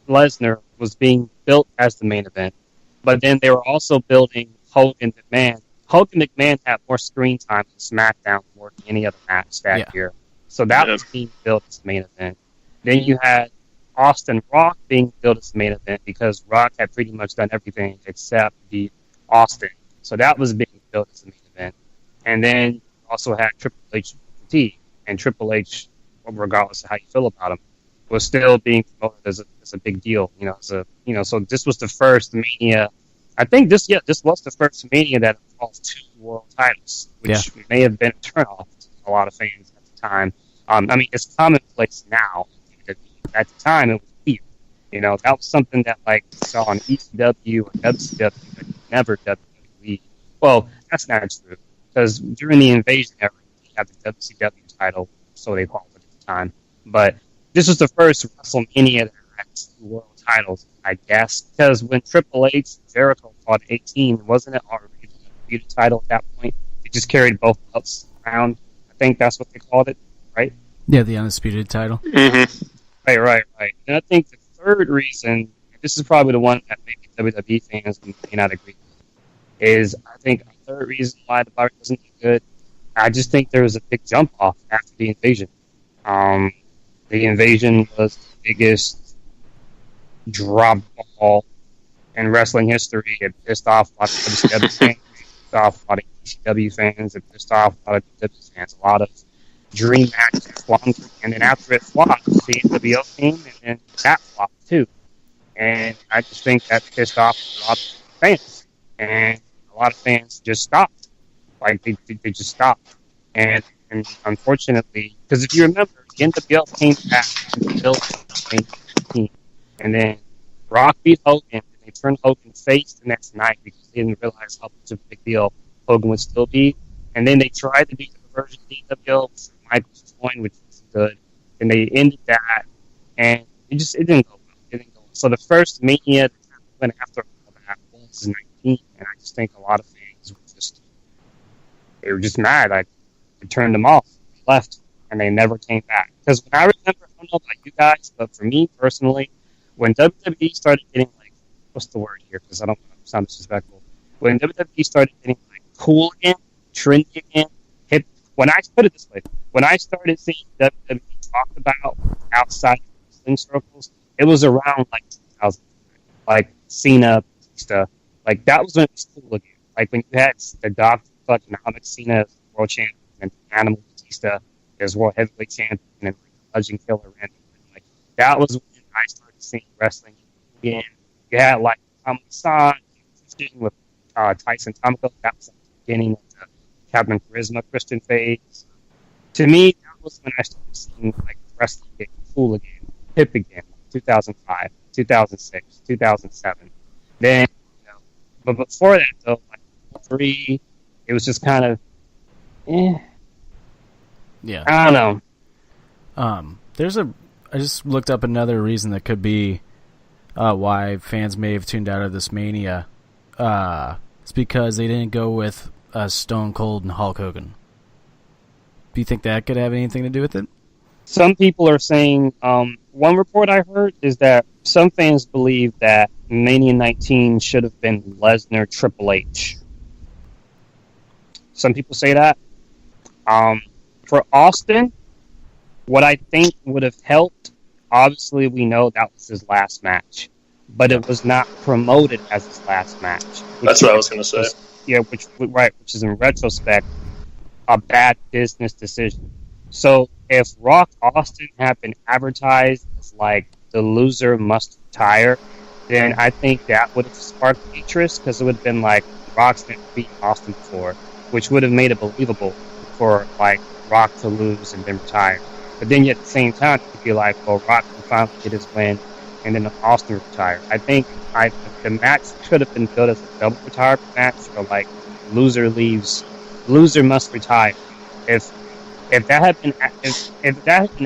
Lesnar was being built as the main event, but then they were also building Hogan McMahon. Hogan McMahon had more screen time on SmackDown more than any other match that year, so that was being built as the main event. Then you had Austin Rock being built as the main event because Rock had pretty much done everything except beat Austin, so that was being built as the main event. And then you also had Triple H and Triple H, regardless of how you feel about him, was still being promoted as a big deal, so this was the first Mania. I think this was the first Mania that involved 2 world titles, which may have been a turnoff to a lot of fans at the time. I mean, it's commonplace now. At the time, it was weird. That was something that, like, you saw on ECW or WCW, but never WWE. Well, that's not true, because during the Invasion era, we had the WCW title, so they called it at the time. But this was the first WrestleMania that had 2 world titles, I guess, because when Triple H and Jericho fought 18, wasn't it already the undisputed title at that point? They just carried both belts around. I think that's what they called it, right? Yeah, the undisputed title. Mm-hmm. Right. And I think the third reason, this is probably the one that maybe WWE fans may not agree with, is I think a third reason why the Buy-Rate wasn't good, I just think there was a big jump off after the Invasion. The Invasion was the biggest drop ball in wrestling history. It pissed off a lot of WCW fans, it pissed off a lot of ECW fans, it pissed off a lot of WWE fans. A lot of dream matches flopped, and then after it flopped, the NWO came, and then that flopped too. And I just think that pissed off a lot of fans, and a lot of fans just stopped. Like they just stopped, and unfortunately, because if you remember, the NWO came back and built in 2018, and then Rock beat Hogan, and they turned Hogan face the next night because they didn't realize how much of a big deal Hogan would still be. And then they tried to do the version of the NWO with Michael's join, which was good, and they ended that, and it didn't go well. So the first Mania that went after that was 19, and I just think a lot of fans were just mad. I turned them off, left, and they never came back. Because when I remember, I don't know about you guys, but for me personally, when WWE started getting, like, what's the word here? Because I don't want to sound disrespectful. When WWE started getting, like, cool again, trendy again, hip. When I put it this way, when I started seeing WWE talked about outside wrestling circles, it was around, like, 2000, like Cena stuff. Like, that was when it was cool again. Like, when you had the Dr. Fucking Onyx Cena as world champion and Animal Batista as world heavyweight champion and, like, Legend Killer Randy. Like, that was when I started seeing wrestling again. You had, like, Tommy-san with Tyson Tomko. That was, like, the beginning of the Captain Charisma Christian phase. To me, that was when I started seeing, like, wrestling get cool again, hip again, 2005, 2006, 2007. Then, but before that, though, like, 3, it was just kind of, Yeah. I don't know. I just looked up another reason that could be why fans may have tuned out of this Mania. It's because they didn't go with Stone Cold and Hulk Hogan. Do you think that could have anything to do with it? Some people are saying, one report I heard is that some fans believe that Mania 19 should have been Lesnar Triple H. Some people say that. For Austin, what I think would have helped, obviously we know that was his last match, but it was not promoted as his last match. That's what I was going to say. Which is in retrospect a bad business decision. So if Rock Austin had been advertised as, like, the loser must retire, then I think that would have sparked interest, because it would have been like Rock's been beaten Austin before, which would have made it believable for, like, Rock to lose and then retire. But then at the same time, you could be like, well, Rock can finally get his win, and then Austin retired. I think the match could have been built as a double retirement match, or like loser must retire. If that had been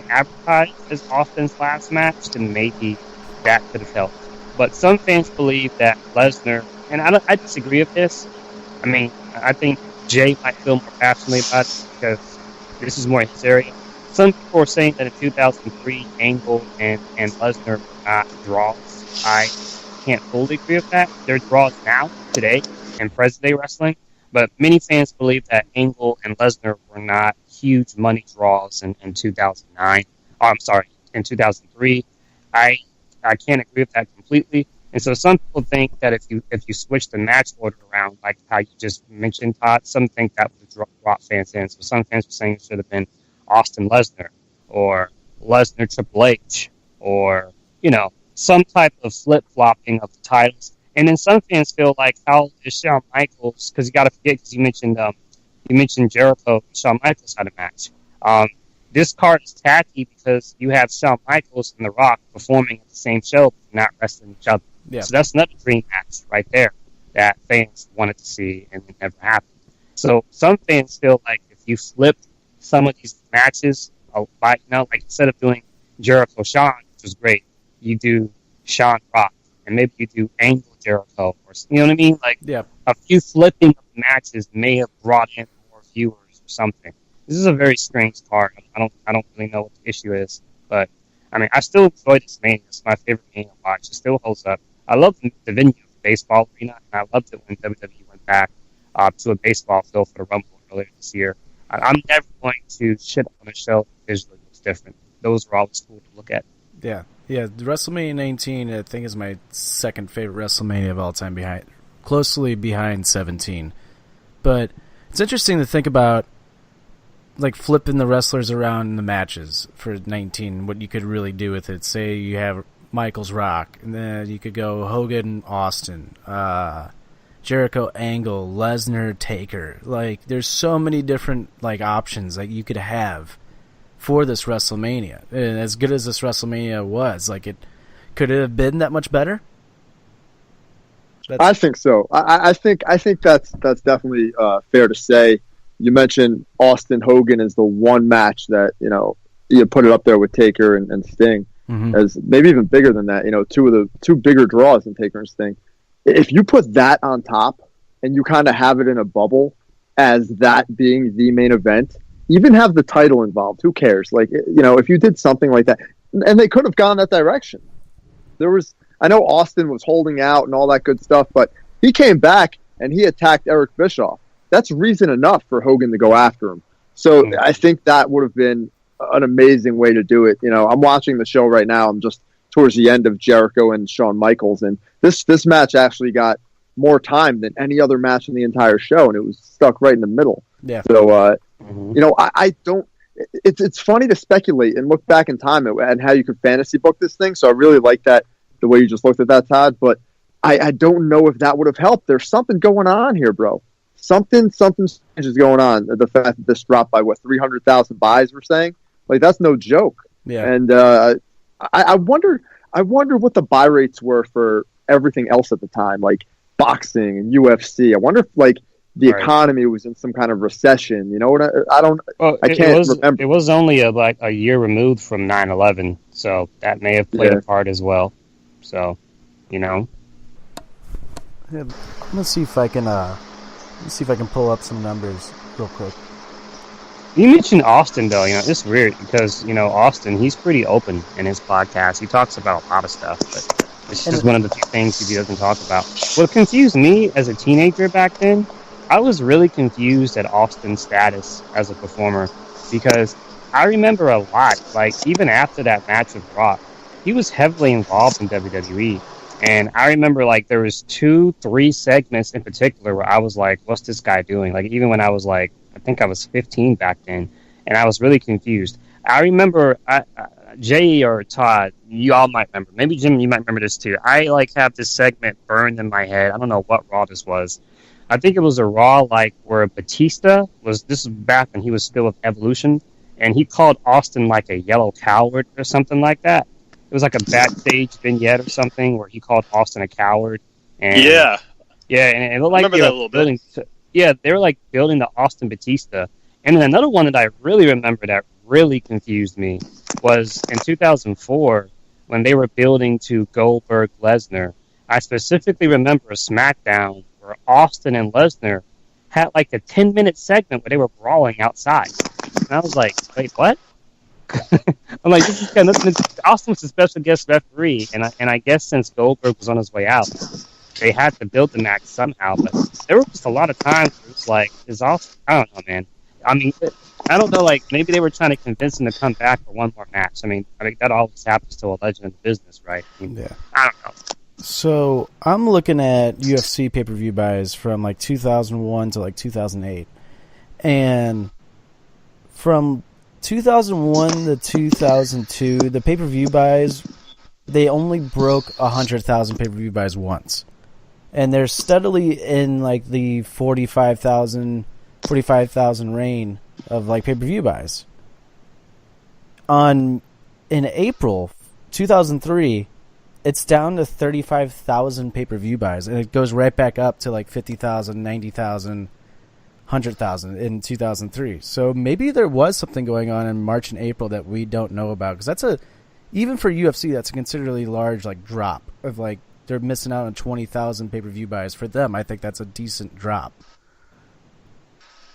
advertised as Austin's last match, then maybe that could have helped. But some fans believe that Lesnar, and I disagree with this. I mean, I think Jay might feel more passionately about it because this is more his area. Some people are saying that in 2003, Angle and Lesnar were not draws. I can't fully agree with that. They're draws now, today, in present-day wrestling. But many fans believe that Angle and Lesnar were not huge money draws in 2009. Oh, I'm sorry, in 2003. I can't agree with that completely. And so some people think that if you switch the match order around, like how you just mentioned, Todd, some think that would draw fans in. So some fans are saying it should have been Austin Lesnar or Lesnar Triple H or, some type of flip-flopping of the titles. And then some fans feel like, how is Shawn Michaels, because you got to forget, because you mentioned Jericho and Shawn Michaels had a match. This card is tacky because you have Shawn Michaels and The Rock performing at the same show, but not wrestling each other. Yeah. So that's another dream match right there that fans wanted to see and it never happened. So some fans feel like if you flip some of these matches, like instead of doing Jericho Shawn, which was great, you do Shawn Rock, and maybe you do Angle Jericho, or you know what I mean? Like a few flipping of matches may have brought in more viewers or something. This is a very strange card. I don't really know what the issue is, but I mean, I still enjoy this Mania. It's my favorite Mania to watch. It still holds up. I love the venue of the baseball arena, and I loved it when WWE went back to a baseball field for the Rumble earlier this year. I'm never going to shit on a show that visually looks different. Those are always cool to look at. Yeah. WrestleMania 19, I think, is my second favorite WrestleMania of all time, closely behind 17. But it's interesting to think about, like, flipping the wrestlers around in the matches for 19, what you could really do with it. Say you have Michaels Rock, and then you could go Hogan Austin, Jericho Angle, Lesnar Taker. Like, there's so many different options that you could have for this WrestleMania. And as good as this WrestleMania was, could it have been that much better? I think so. I think that's definitely fair to say. You mentioned Austin Hogan as the one match that you put it up there with Taker and Sting, as maybe even bigger than that. Two bigger draws than Taker and Sting. If you put that on top and you kind of have it in a bubble as that being the main event, even have the title involved. Who cares? If you did something like that, and they could have gone that direction. I know Austin was holding out and all that good stuff, but he came back and he attacked Eric Bischoff. That's reason enough for Hogan to go after him. So I think that would have been an amazing way to do it. I'm watching the show right now. I'm just towards the end of Jericho and Shawn Michaels, and this match actually got more time than any other match in the entire show, and it was stuck right in the middle. Yeah. So, I don't. It's funny to speculate and look back in time and how you could fantasy book this thing. So I really like that, the way you just looked at that, Todd. But I don't know if that would have helped. There's something going on here, bro. Something is going on. The fact that this dropped by 300,000 buys, we're saying, that's no joke. Yeah. And I wonder what the buy rates were for everything else at the time, like boxing and UFC. I wonder if the economy was in some kind of recession. You know what? I can't remember. It was only a year removed from 9/11, so that may have played a part as well. So, Yeah, let's see if I can pull up some numbers real quick. You mentioned Austin, though. It's weird because Austin, he's pretty open in his podcast. He talks about a lot of stuff, but it's just one of the few things he doesn't talk about. What confused me as a teenager back then, I was really confused at Austin's status as a performer because I remember a lot, even after that match with Rock, he was heavily involved in WWE. And I remember there was 2-3 segments in particular where I was like, what's this guy doing? Even when I was I think I was 15 back then, and I was really confused. I remember Jay or Todd, you all might remember. Maybe Jim, you might remember this too. I have this segment burned in my head. I don't know what Raw this was. I think it was a Raw where Batista was. This is back when he was still with Evolution, and he called Austin like a yellow coward or something like that. It was like a backstage vignette or something where he called Austin a coward. And, yeah, and it looked like they were building. They were like building the Austin Batista. And then another one that I really remember that really confused me was in 2004 when they were building to Goldberg Lesnar. I specifically remember a SmackDown where Austin and Lesnar had like a 10-minute segment where they were brawling outside. And I was like, wait, what? I'm like, this is kind of nothing. Austin was a special guest referee, and I guess since Goldberg was on his way out, they had to build the match somehow. But there were just a lot of times where it's like, is Austin? I don't know, man. I mean, I don't know. Like maybe they were trying to convince him to come back for one more match. I mean that always happens to a legend in the business, right? I mean, I don't know. So I'm looking at UFC pay-per-view buys from like 2001 to like 2008, and from 2001 to 2002, the pay-per-view buys, they only broke 100,000 pay-per-view buys once, and they're steadily in like the 45,000 reign of like pay-per-view buys. In April 2003, it's down to 35,000 pay-per-view buys, and it goes right back up to like 50,000, 90,000, 100,000 in 2003. So maybe there was something going on in March and April that we don't know about, because even for UFC, that's a considerably large like drop of like they're missing out on 20,000 pay-per-view buys. For them, I think that's a decent drop.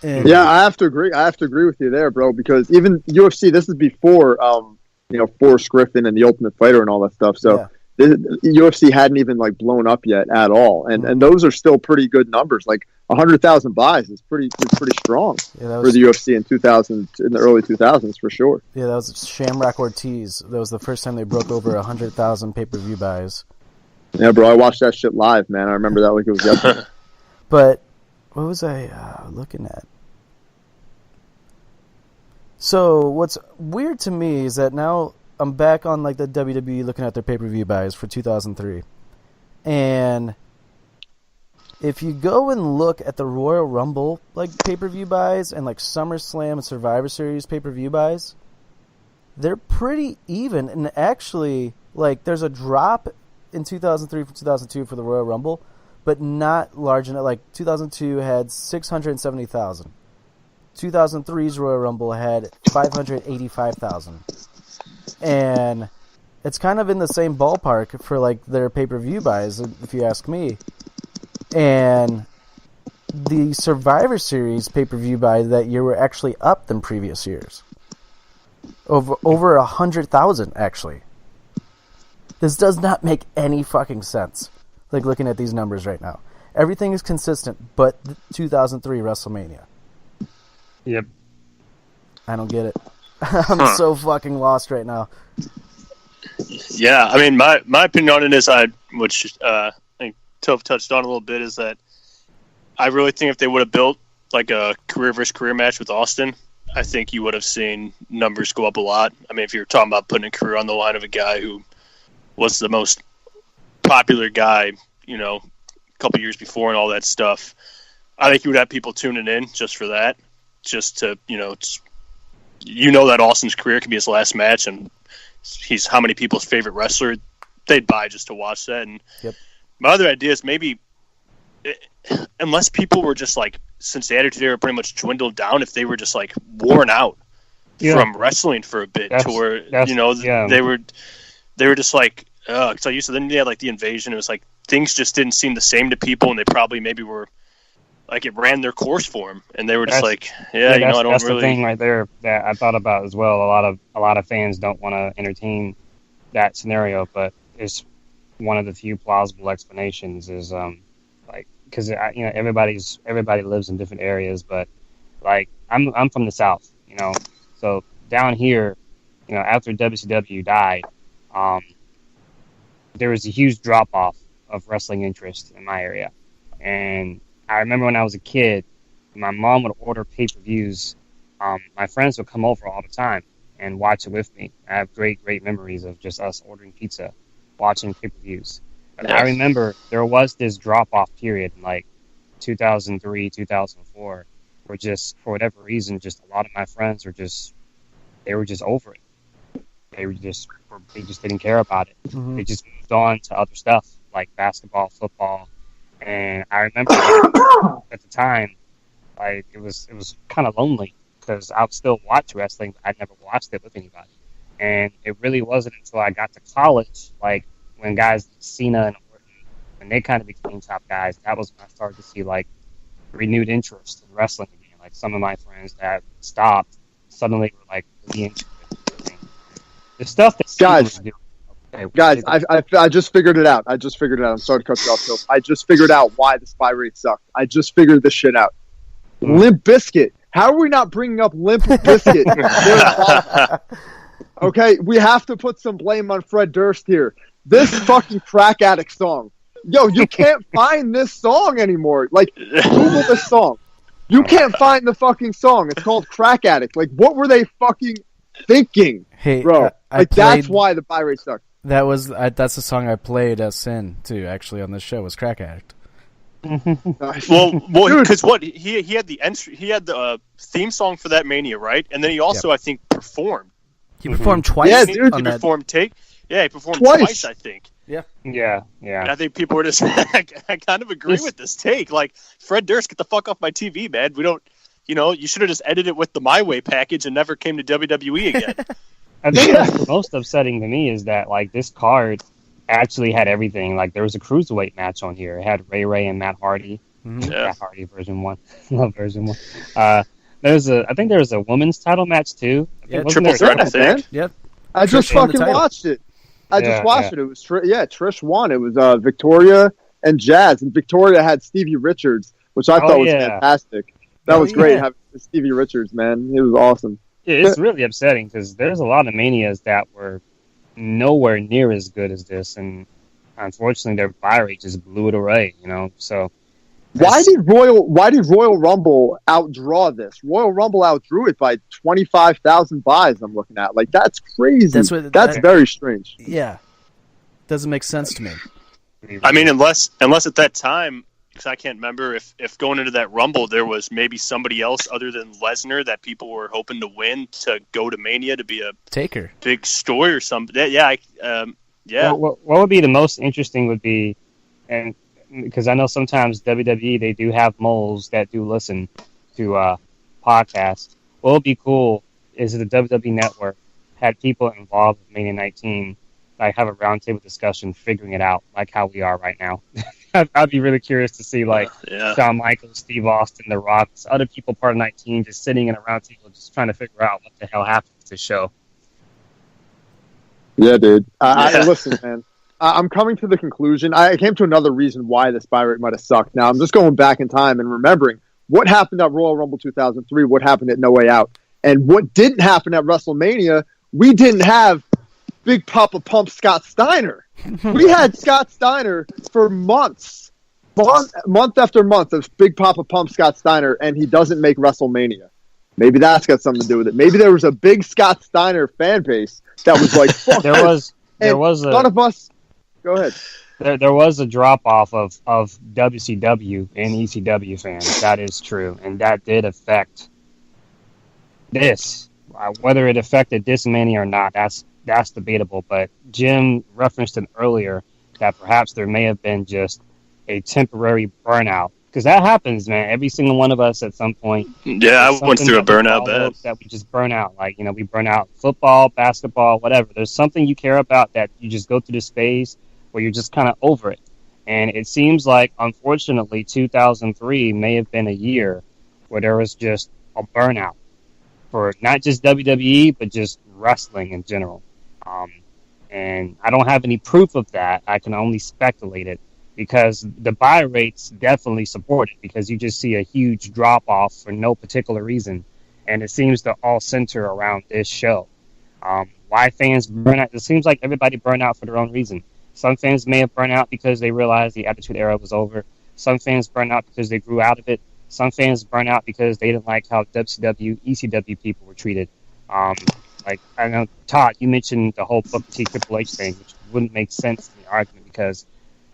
And yeah, I have to agree. I have to agree with you there, bro, because even UFC, this is before Forrest Griffin and the Ultimate Fighter and all that stuff. So. Yeah. UFC hadn't even like blown up yet at all, and those are still pretty good numbers. Like 100,000 buys is pretty strong for the UFC in the early 2000s for sure. Yeah, that was Shamrock Ortiz. That was the first time they broke over 100,000 pay-per-view buys. Yeah, bro, I watched that shit live, man. I remember that like it was yesterday. But what was I looking at? So what's weird to me is that now I'm back on like the WWE looking at their pay-per-view buys for 2003. And if you go and look at the Royal Rumble like pay-per-view buys and like SummerSlam and Survivor Series pay-per-view buys, they're pretty even. And actually, like there's a drop in 2003 from 2002 for the Royal Rumble, but not large enough. Like 2002 had 670,000. 2003's Royal Rumble had 585,000. And it's kind of in the same ballpark for like their pay-per-view buys, if you ask me. And the Survivor Series pay-per-view buy that year were actually up than previous years. Over 100,000, actually. This does not make any fucking sense, like looking at these numbers right now. Everything is consistent but the 2003 WrestleMania. Yep. I don't get it. I'm so fucking lost right now. Yeah, I mean, my opinion on it is, which I think Toph touched on a little bit, is that I really think if they would have built like a career versus career match with Austin, I think you would have seen numbers go up a lot. I mean, if you're talking about putting a career on the line of a guy who was the most popular guy, a couple years before and all that stuff, I think you would have people tuning in just for that, just to, that Austin's career could be his last match, and he's how many people's favorite wrestler. They'd buy just to watch that. And my other idea is maybe, unless people were just like, since the Attitude Era pretty much dwindled down, if they were just like worn out from wrestling for a bit, to where they were just like, because I used to. Then they had like the Invasion. It was like things just didn't seem the same to people, and they probably maybe were. Like it ran their course for them, and they were just I don't really. That's the thing right there that I thought about as well. A lot of fans don't want to entertain that scenario, but it's one of the few plausible explanations. Is because everybody lives in different areas, but like I'm from the South, so down here, after WCW died, there was a huge drop off of wrestling interest in my area, and I remember when I was a kid, my mom would order pay-per-views. My friends would come over all the time and watch it with me. I have great, great memories of just us ordering pizza, watching pay-per-views. But I remember there was this drop-off period in like 2003, 2004, where just, for whatever reason, just a lot of my friends were just they were just over it. They just didn't care about it. Mm-hmm. They just moved on to other stuff like basketball, football, and I remember at the time, like it was kind of lonely because I would still watch wrestling, but I'd never watched it with anybody. And it really wasn't until I got to college, like when guys like Cena and Orton, when they kind of became top guys, that was when I started to see like renewed interest in wrestling again. Like some of my friends that stopped suddenly were like really into it. The stuff that Cena was doing. Guys, I just figured it out. I'm sorry to cut you off, Phil. I just figured out why the spy rate sucked. I just figured this shit out. Limp Bizkit. How are we not bringing up Limp Bizkit? Okay, we have to put some blame on Fred Durst here. This fucking Crack Addict song. Yo, you can't find this song anymore. Like, Google this song. You can't find the fucking song. It's called Crack Addict. Like, what were they fucking thinking, Hey, bro? That's why the buy rate sucked. That's the song I played Sin too. Actually, on this show was Crack Addict. well, because what he had the theme song for that Mania, right? And then he also I think performed. He performed twice. Yeah, dude. He performed twice. I think. Yeah. And I think people were just. I kind of agree with this take. Like Fred Durst, get the fuck off my TV, man. We don't. You should have just edited it with the My Way package and never came to WWE again. I think that's the most upsetting to me is that like this card actually had everything. Like there was a cruiserweight match on here. It had Ray and Matt Hardy. Mm-hmm. Matt Hardy version 1. Love version 1. I think there was a women's title match too. Triple threat, I think. Yep. I just fucking watched it. It was Trish won. It was Victoria and Jazz, and Victoria had Stevie Richards, which I thought was fantastic. That was great having Stevie Richards, man. It was awesome. It's really upsetting because there's a lot of Manias that were nowhere near as good as this, and unfortunately their buy rate just blew it away. So why did Royal Rumble outdraw this? Royal Rumble outdrew it by 25,000 buys. I'm looking at that's crazy. That's very strange. Yeah, doesn't make sense to me. I mean, unless at that time. Because I can't remember if going into that Rumble there was maybe somebody else other than Lesnar that people were hoping to win to go to Mania to be a Taker big story or something. Yeah. What would be the most interesting would be, and because I know sometimes WWE they do have moles that do listen to podcasts. What would be cool is if the WWE Network had people involved with Mania 19, like have a roundtable discussion, figuring it out, like how we are right now. I'd be really curious to see Shawn Michaels, Steve Austin, The Rock, other people part of 19 just sitting in a round table just trying to figure out what the hell happened to the show. Yeah, dude. Listen, man. I'm coming to the conclusion. I came to another reason why this buy rate might have sucked. Now, I'm just going back in time and remembering what happened at Royal Rumble 2003, what happened at No Way Out, and what didn't happen at WrestleMania. We didn't have Big Papa Pump Scott Steiner. We had Scott Steiner for month after month of Big Papa Pump Scott Steiner, and he doesn't make WrestleMania. Maybe that's got something to do with it. Maybe there was a big Scott Steiner fan base that was like, fuck there was none of us. Go ahead. There was a drop off of WCW and ECW fans. That is true, and that did affect this. Whether it affected this Mania or not, that's debatable, but Jim referenced it earlier that perhaps there may have been just a temporary burnout. Because that happens, man. Every single one of us at some point. Yeah, I went through a burnout bad. That we just burn out. We burn out football, basketball, whatever. There's something you care about that you just go through this phase where you're just kind of over it. And it seems like, unfortunately, 2003 may have been a year where there was just a burnout for not just WWE, but just wrestling in general. And I don't have any proof of that. I can only speculate it because the buy rates definitely support it because you just see a huge drop off for no particular reason. And it seems to all center around this show. Why fans burn out? It seems like everybody burned out for their own reason. Some fans may have burned out because they realized the Attitude Era was over. Some fans burned out because they grew out of it. Some fans burned out because they didn't like how WCW, ECW people were treated. I know, Todd, you mentioned the whole Booker T Triple H thing, which wouldn't make sense in the argument because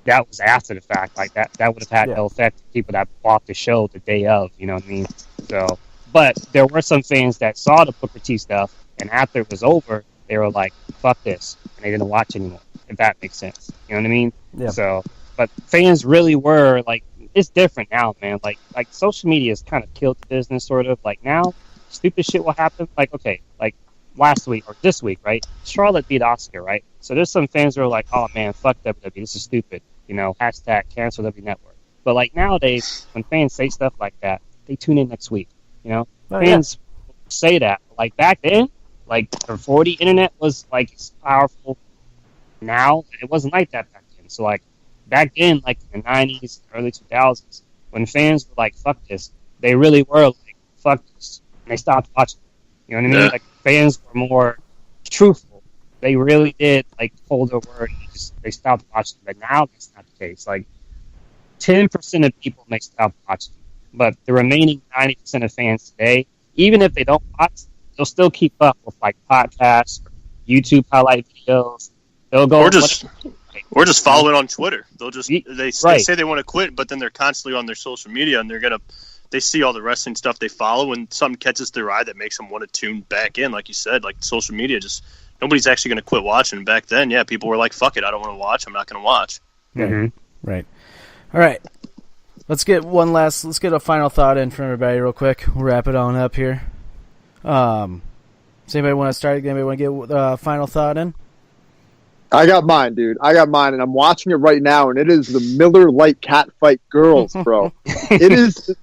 that was after the fact. Like that would have had no effect on people that bought the show the day of. You know what I mean? So, but there were some fans that saw the Booker T stuff And after it was over, they were like, fuck this. And they didn't watch anymore, if that makes sense. You know what I mean? Yeah. So, but fans really were like, it's different now, man. Like social media has kind of killed the business, sort of. Like now, stupid shit will happen. Like, okay, like last week or this week, right? Charlotte beat Asuka, right? So there's some fans who are like, oh man, fuck WWE, this is stupid. You know, hashtag cancel WWE Network. But like nowadays, when fans say stuff like that, they tune in next week. You know, fans say that. Like back then, like before the internet was like as powerful. Now it wasn't like that back then. So like back then, like in the 90s, early 2000s, when fans were like, fuck this, they really were like, fuck this. And they stopped watching. You know what I mean? Like fans were more truthful. They really did like hold their word. And they stopped watching. But now that's not the case. Like 10% of people may stop watching. But the remaining 90% of fans today, even if they don't watch, they'll still keep up with like podcasts, or YouTube highlight videos. They'll go or just follow it on Twitter. They'll just they say they want to quit, but then they're constantly on their social media and they see all the wrestling stuff they follow, and something catches their eye that makes them want to tune back in. Like you said, like social media, just nobody's actually going to quit watching. Back then, people were like, "Fuck it, I don't want to watch. I'm not going to watch." Mm-hmm. Right. All right. Let's get a final thought in from everybody real quick. We'll wrap it on up here. Does anybody want to start? Anybody want to get a final thought in? I got mine, dude. I got mine, and I'm watching it right now, and it is the Miller Lite Catfight Girls, bro. It is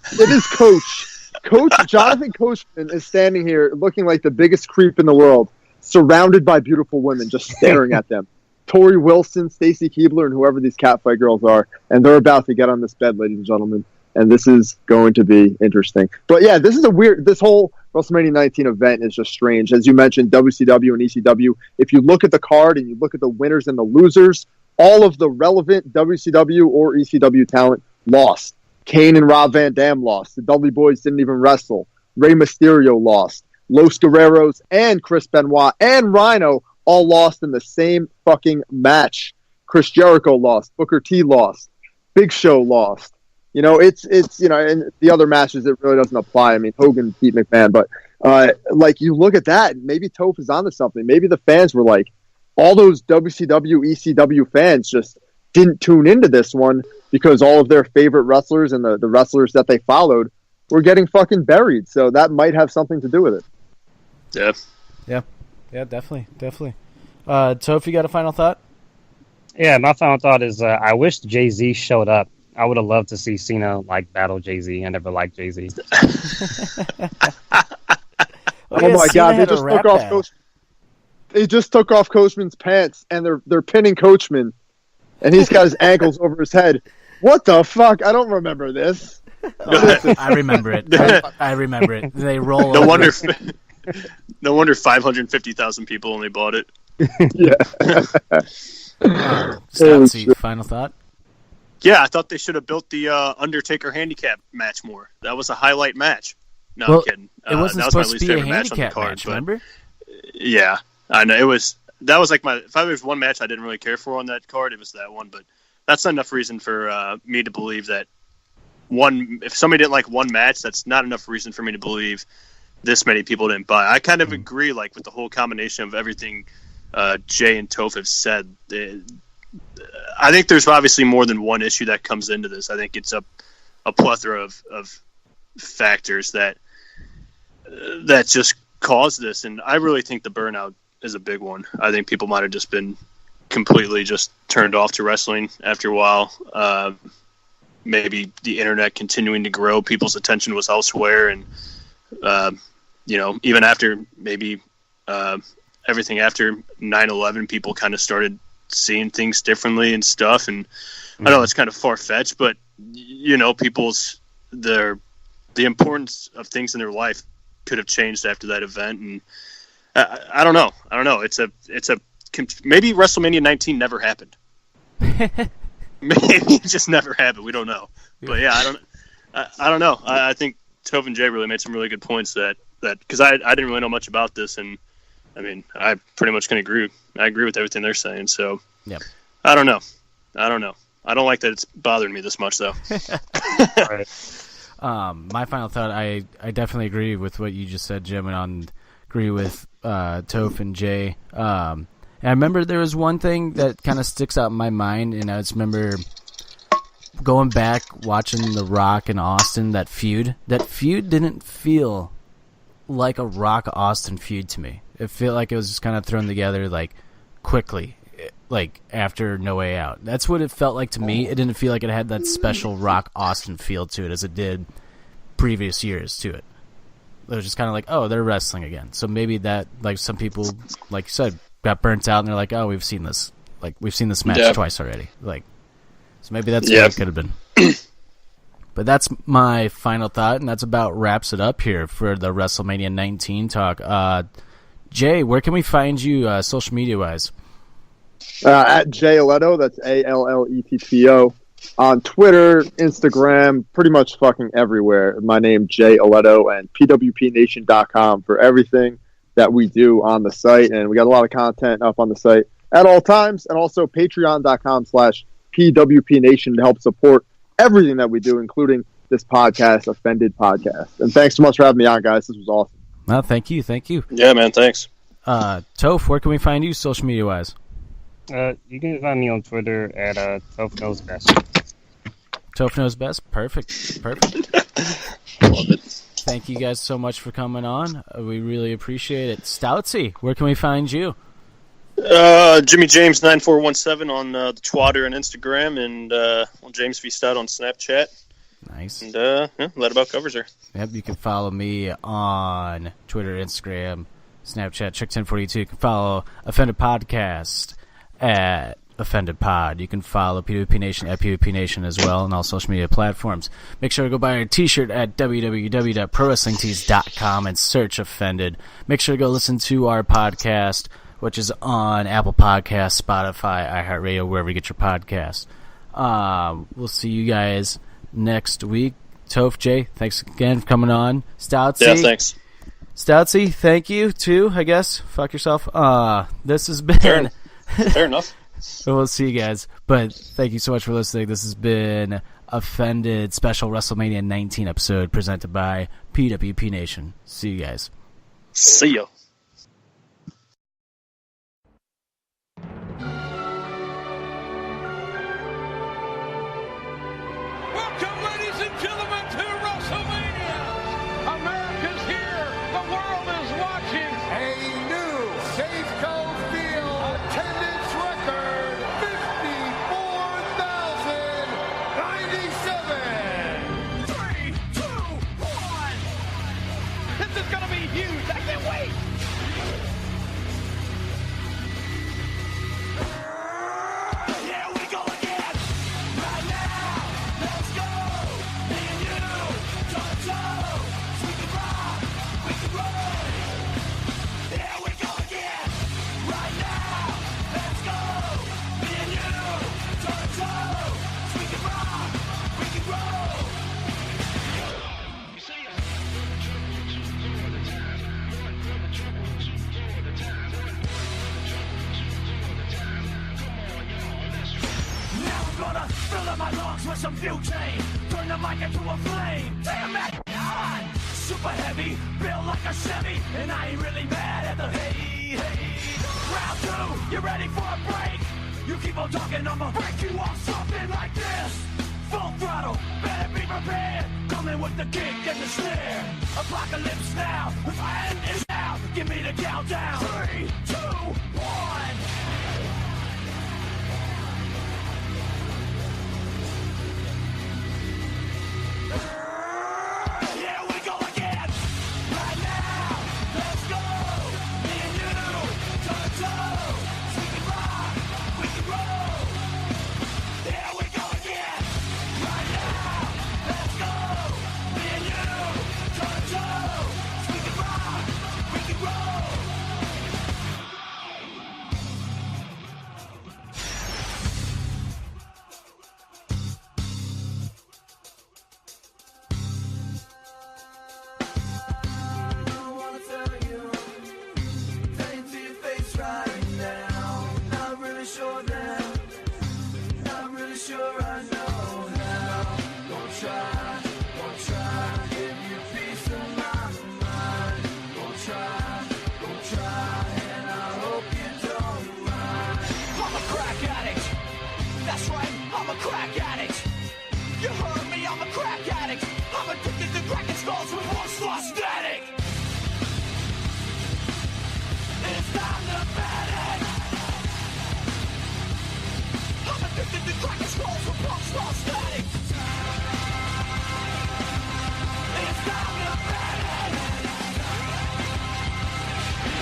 Coach Jonathan Coachman is standing here looking like the biggest creep in the world, surrounded by beautiful women just staring at them. Tori Wilson, Stacy Keibler, and whoever these Catfight Girls are, and they're about to get on this bed, ladies and gentlemen, and this is going to be interesting. But yeah, this whole WrestleMania 19 event is just strange. As you mentioned, WCW and ECW, if you look at the card and you look at the winners and the losers, all of the relevant WCW or ECW talent lost. Kane and Rob Van Dam lost. The Dudley Boys didn't even wrestle. Rey Mysterio lost. Los Guerreros and Chris Benoit and Rhino all lost in the same fucking match. Chris Jericho lost. Booker T lost. Big Show lost. You know, it's in the other matches, it really doesn't apply. I mean, Hogan beat McMahon, but like you look at that, maybe Toph is onto something. Maybe the fans were like, all those WCW, ECW fans just didn't tune into this one because all of their favorite wrestlers and the wrestlers that they followed were getting fucking buried. So that might have something to do with it. Yeah, definitely. Toph, you got a final thought? Yeah, my final thought is I wish Jay-Z showed up. I would have loved to see Cena battle Jay-Z. I never liked Jay-Z. Oh my God! They just took off Coachman's pants, and they're pinning Coachman, and he's got his ankles over his head. What the fuck? I don't remember this. I remember it. I remember it. They roll. No wonder 550,000 people only bought it. Yeah. Stoutsy, final thought. Yeah, I thought they should have built the Undertaker handicap match more. That was a highlight match. No, I'm kidding. It wasn't that was supposed my least to be a favorite match on the handicap card, match, remember? Yeah, I know. That was like if there was one match I didn't really care for on that card, it was that one. But that's not enough reason for me to believe that if somebody didn't like one match, that's not enough reason for me to believe this many people didn't buy. I kind of agree, like with the whole combination of everything Jay and Toph have said. I think there's obviously more than one issue that comes into this. I think it's a plethora of factors that just caused this, and I really think the burnout is a big one. I think people might have just been completely just turned off to wrestling after a while. Maybe the internet continuing to grow, people's attention was elsewhere, and even after maybe everything after 9/11, people kind of started seeing things differently and stuff. And I know it's kind of far-fetched, but people's the importance of things in their life could have changed after that event. And I don't know. It's maybe WrestleMania 19 never happened. Maybe it just never happened. We don't know. But yeah, I don't know. I think Toph and Jay really made some really good points that because I didn't really know much about this, and I mean, I pretty much can agree. I agree with everything they're saying. So, yeah. I don't know. I don't like that it's bothering me this much, though. Right. My final thought, I definitely agree with what you just said, Jim, and on agree with Toph and Jay. And I remember there was one thing that kind of sticks out in my mind, and I just remember going back, watching The Rock and Austin, that feud. That feud didn't feel like a Rock-Austin feud to me. It felt like it was just kind of thrown together, like, quickly, like, after No Way Out. That's what it felt like to me. It didn't feel like it had that special Rock-Austin feel to it as it did previous years to it. It was just kind of like, oh, they're wrestling again. So maybe that, like, some people, like you said, got burnt out, and they're like, oh, we've seen this. Like, we've seen this match twice already. Like, so maybe that's what it could have been. But that's my final thought, and that's about wraps it up here for the WrestleMania 19 talk. Jay, where can we find you social media-wise? At Jay Aletto, that's ALLETTO. On Twitter, Instagram, pretty much fucking everywhere. My name, Jay Aletto, and PWPNation.com for everything that we do on the site. And we got a lot of content up on the site at all times. And also Patreon.com/PWPNation to help support everything that we do, including this podcast, Offended Podcast. And thanks so much for having me on, guys. This was awesome. No, thank you. Thank you. Yeah, man, thanks. Toph, where can we find you social media-wise? You can find me on Twitter at Toph Knows Best. Toph Knows Best? Perfect. Perfect. Love it. Thank you guys so much for coming on. We really appreciate it. Stoutsy, where can we find you? Jimmy James 9417 on the Twitter and Instagram, and on James V Stout on Snapchat. Nice. And that about covers her. Yep, you can follow me on Twitter, Instagram, Snapchat, Chick1042. You can follow Offended Podcast at Offended Pod. You can follow PWP Nation at PWP Nation as well on all social media platforms. Make sure to go buy our t-shirt at www.prowrestlingtees.com and search Offended. Make sure to go listen to our podcast, which is on Apple Podcasts, Spotify, iHeartRadio, wherever you get your podcasts. We'll see you guys next week. Toph, Jay, thanks again for coming on. Stoutsy. Yeah, thanks. Stoutsy, thank you, too, I guess. Fuck yourself. This has been... Fair enough. We'll see you guys. But thank you so much for listening. This has been Offended Special WrestleMania 19 episode presented by PWP Nation. See you guys. See ya. Welcome, ladies and gentlemen, to WrestleMania. America's here. The world is watching. A new Safeco Field attendance record, 54,097. 3, 2, 1. This is going to be huge. I can't wait. Here we go again. Right now. Let's go. Me and you. Toe to toe. We can rock. We can roll. Here we go again. Right now. Let's go. Me and you. Toe to toe. We can rock. We can roll. Now I'm gonna fill up my lungs with some butane. Turn the mic into a flame. Damn it! On! Super heavy, built like a Chevy, and I ain't really mad at the hey. Round 2, you ready for a break? You keep on talking, I'ma break you off something like this. Full throttle, better be prepared. Coming with the kick and the snare. Apocalypse now, the end is now. Give me the countdown. 3, 2, 1. Here we go again. Right now. Let's go. Me and you. Toe to toe. We can rock. We can roll. Here we go again. Right now. Let's go. Me and you. Toe to toe. We can rock. We can roll. Try, give you peace of my mind. Gonna try. That's right, I'm a crack addict. You heard me, I'm a crack addict. I'm addicted to cracking skulls with one static. It's time to panic. I'm addicted to cracking skulls with one static. It's time to panic.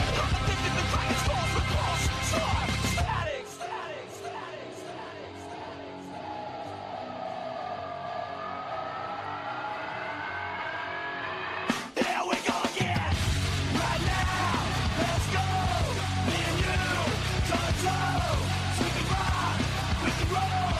I'm addicted to cracking skulls with one static. Here we go again. Right now, let's go. Me and you, toe to toe. We can rock, we can roll.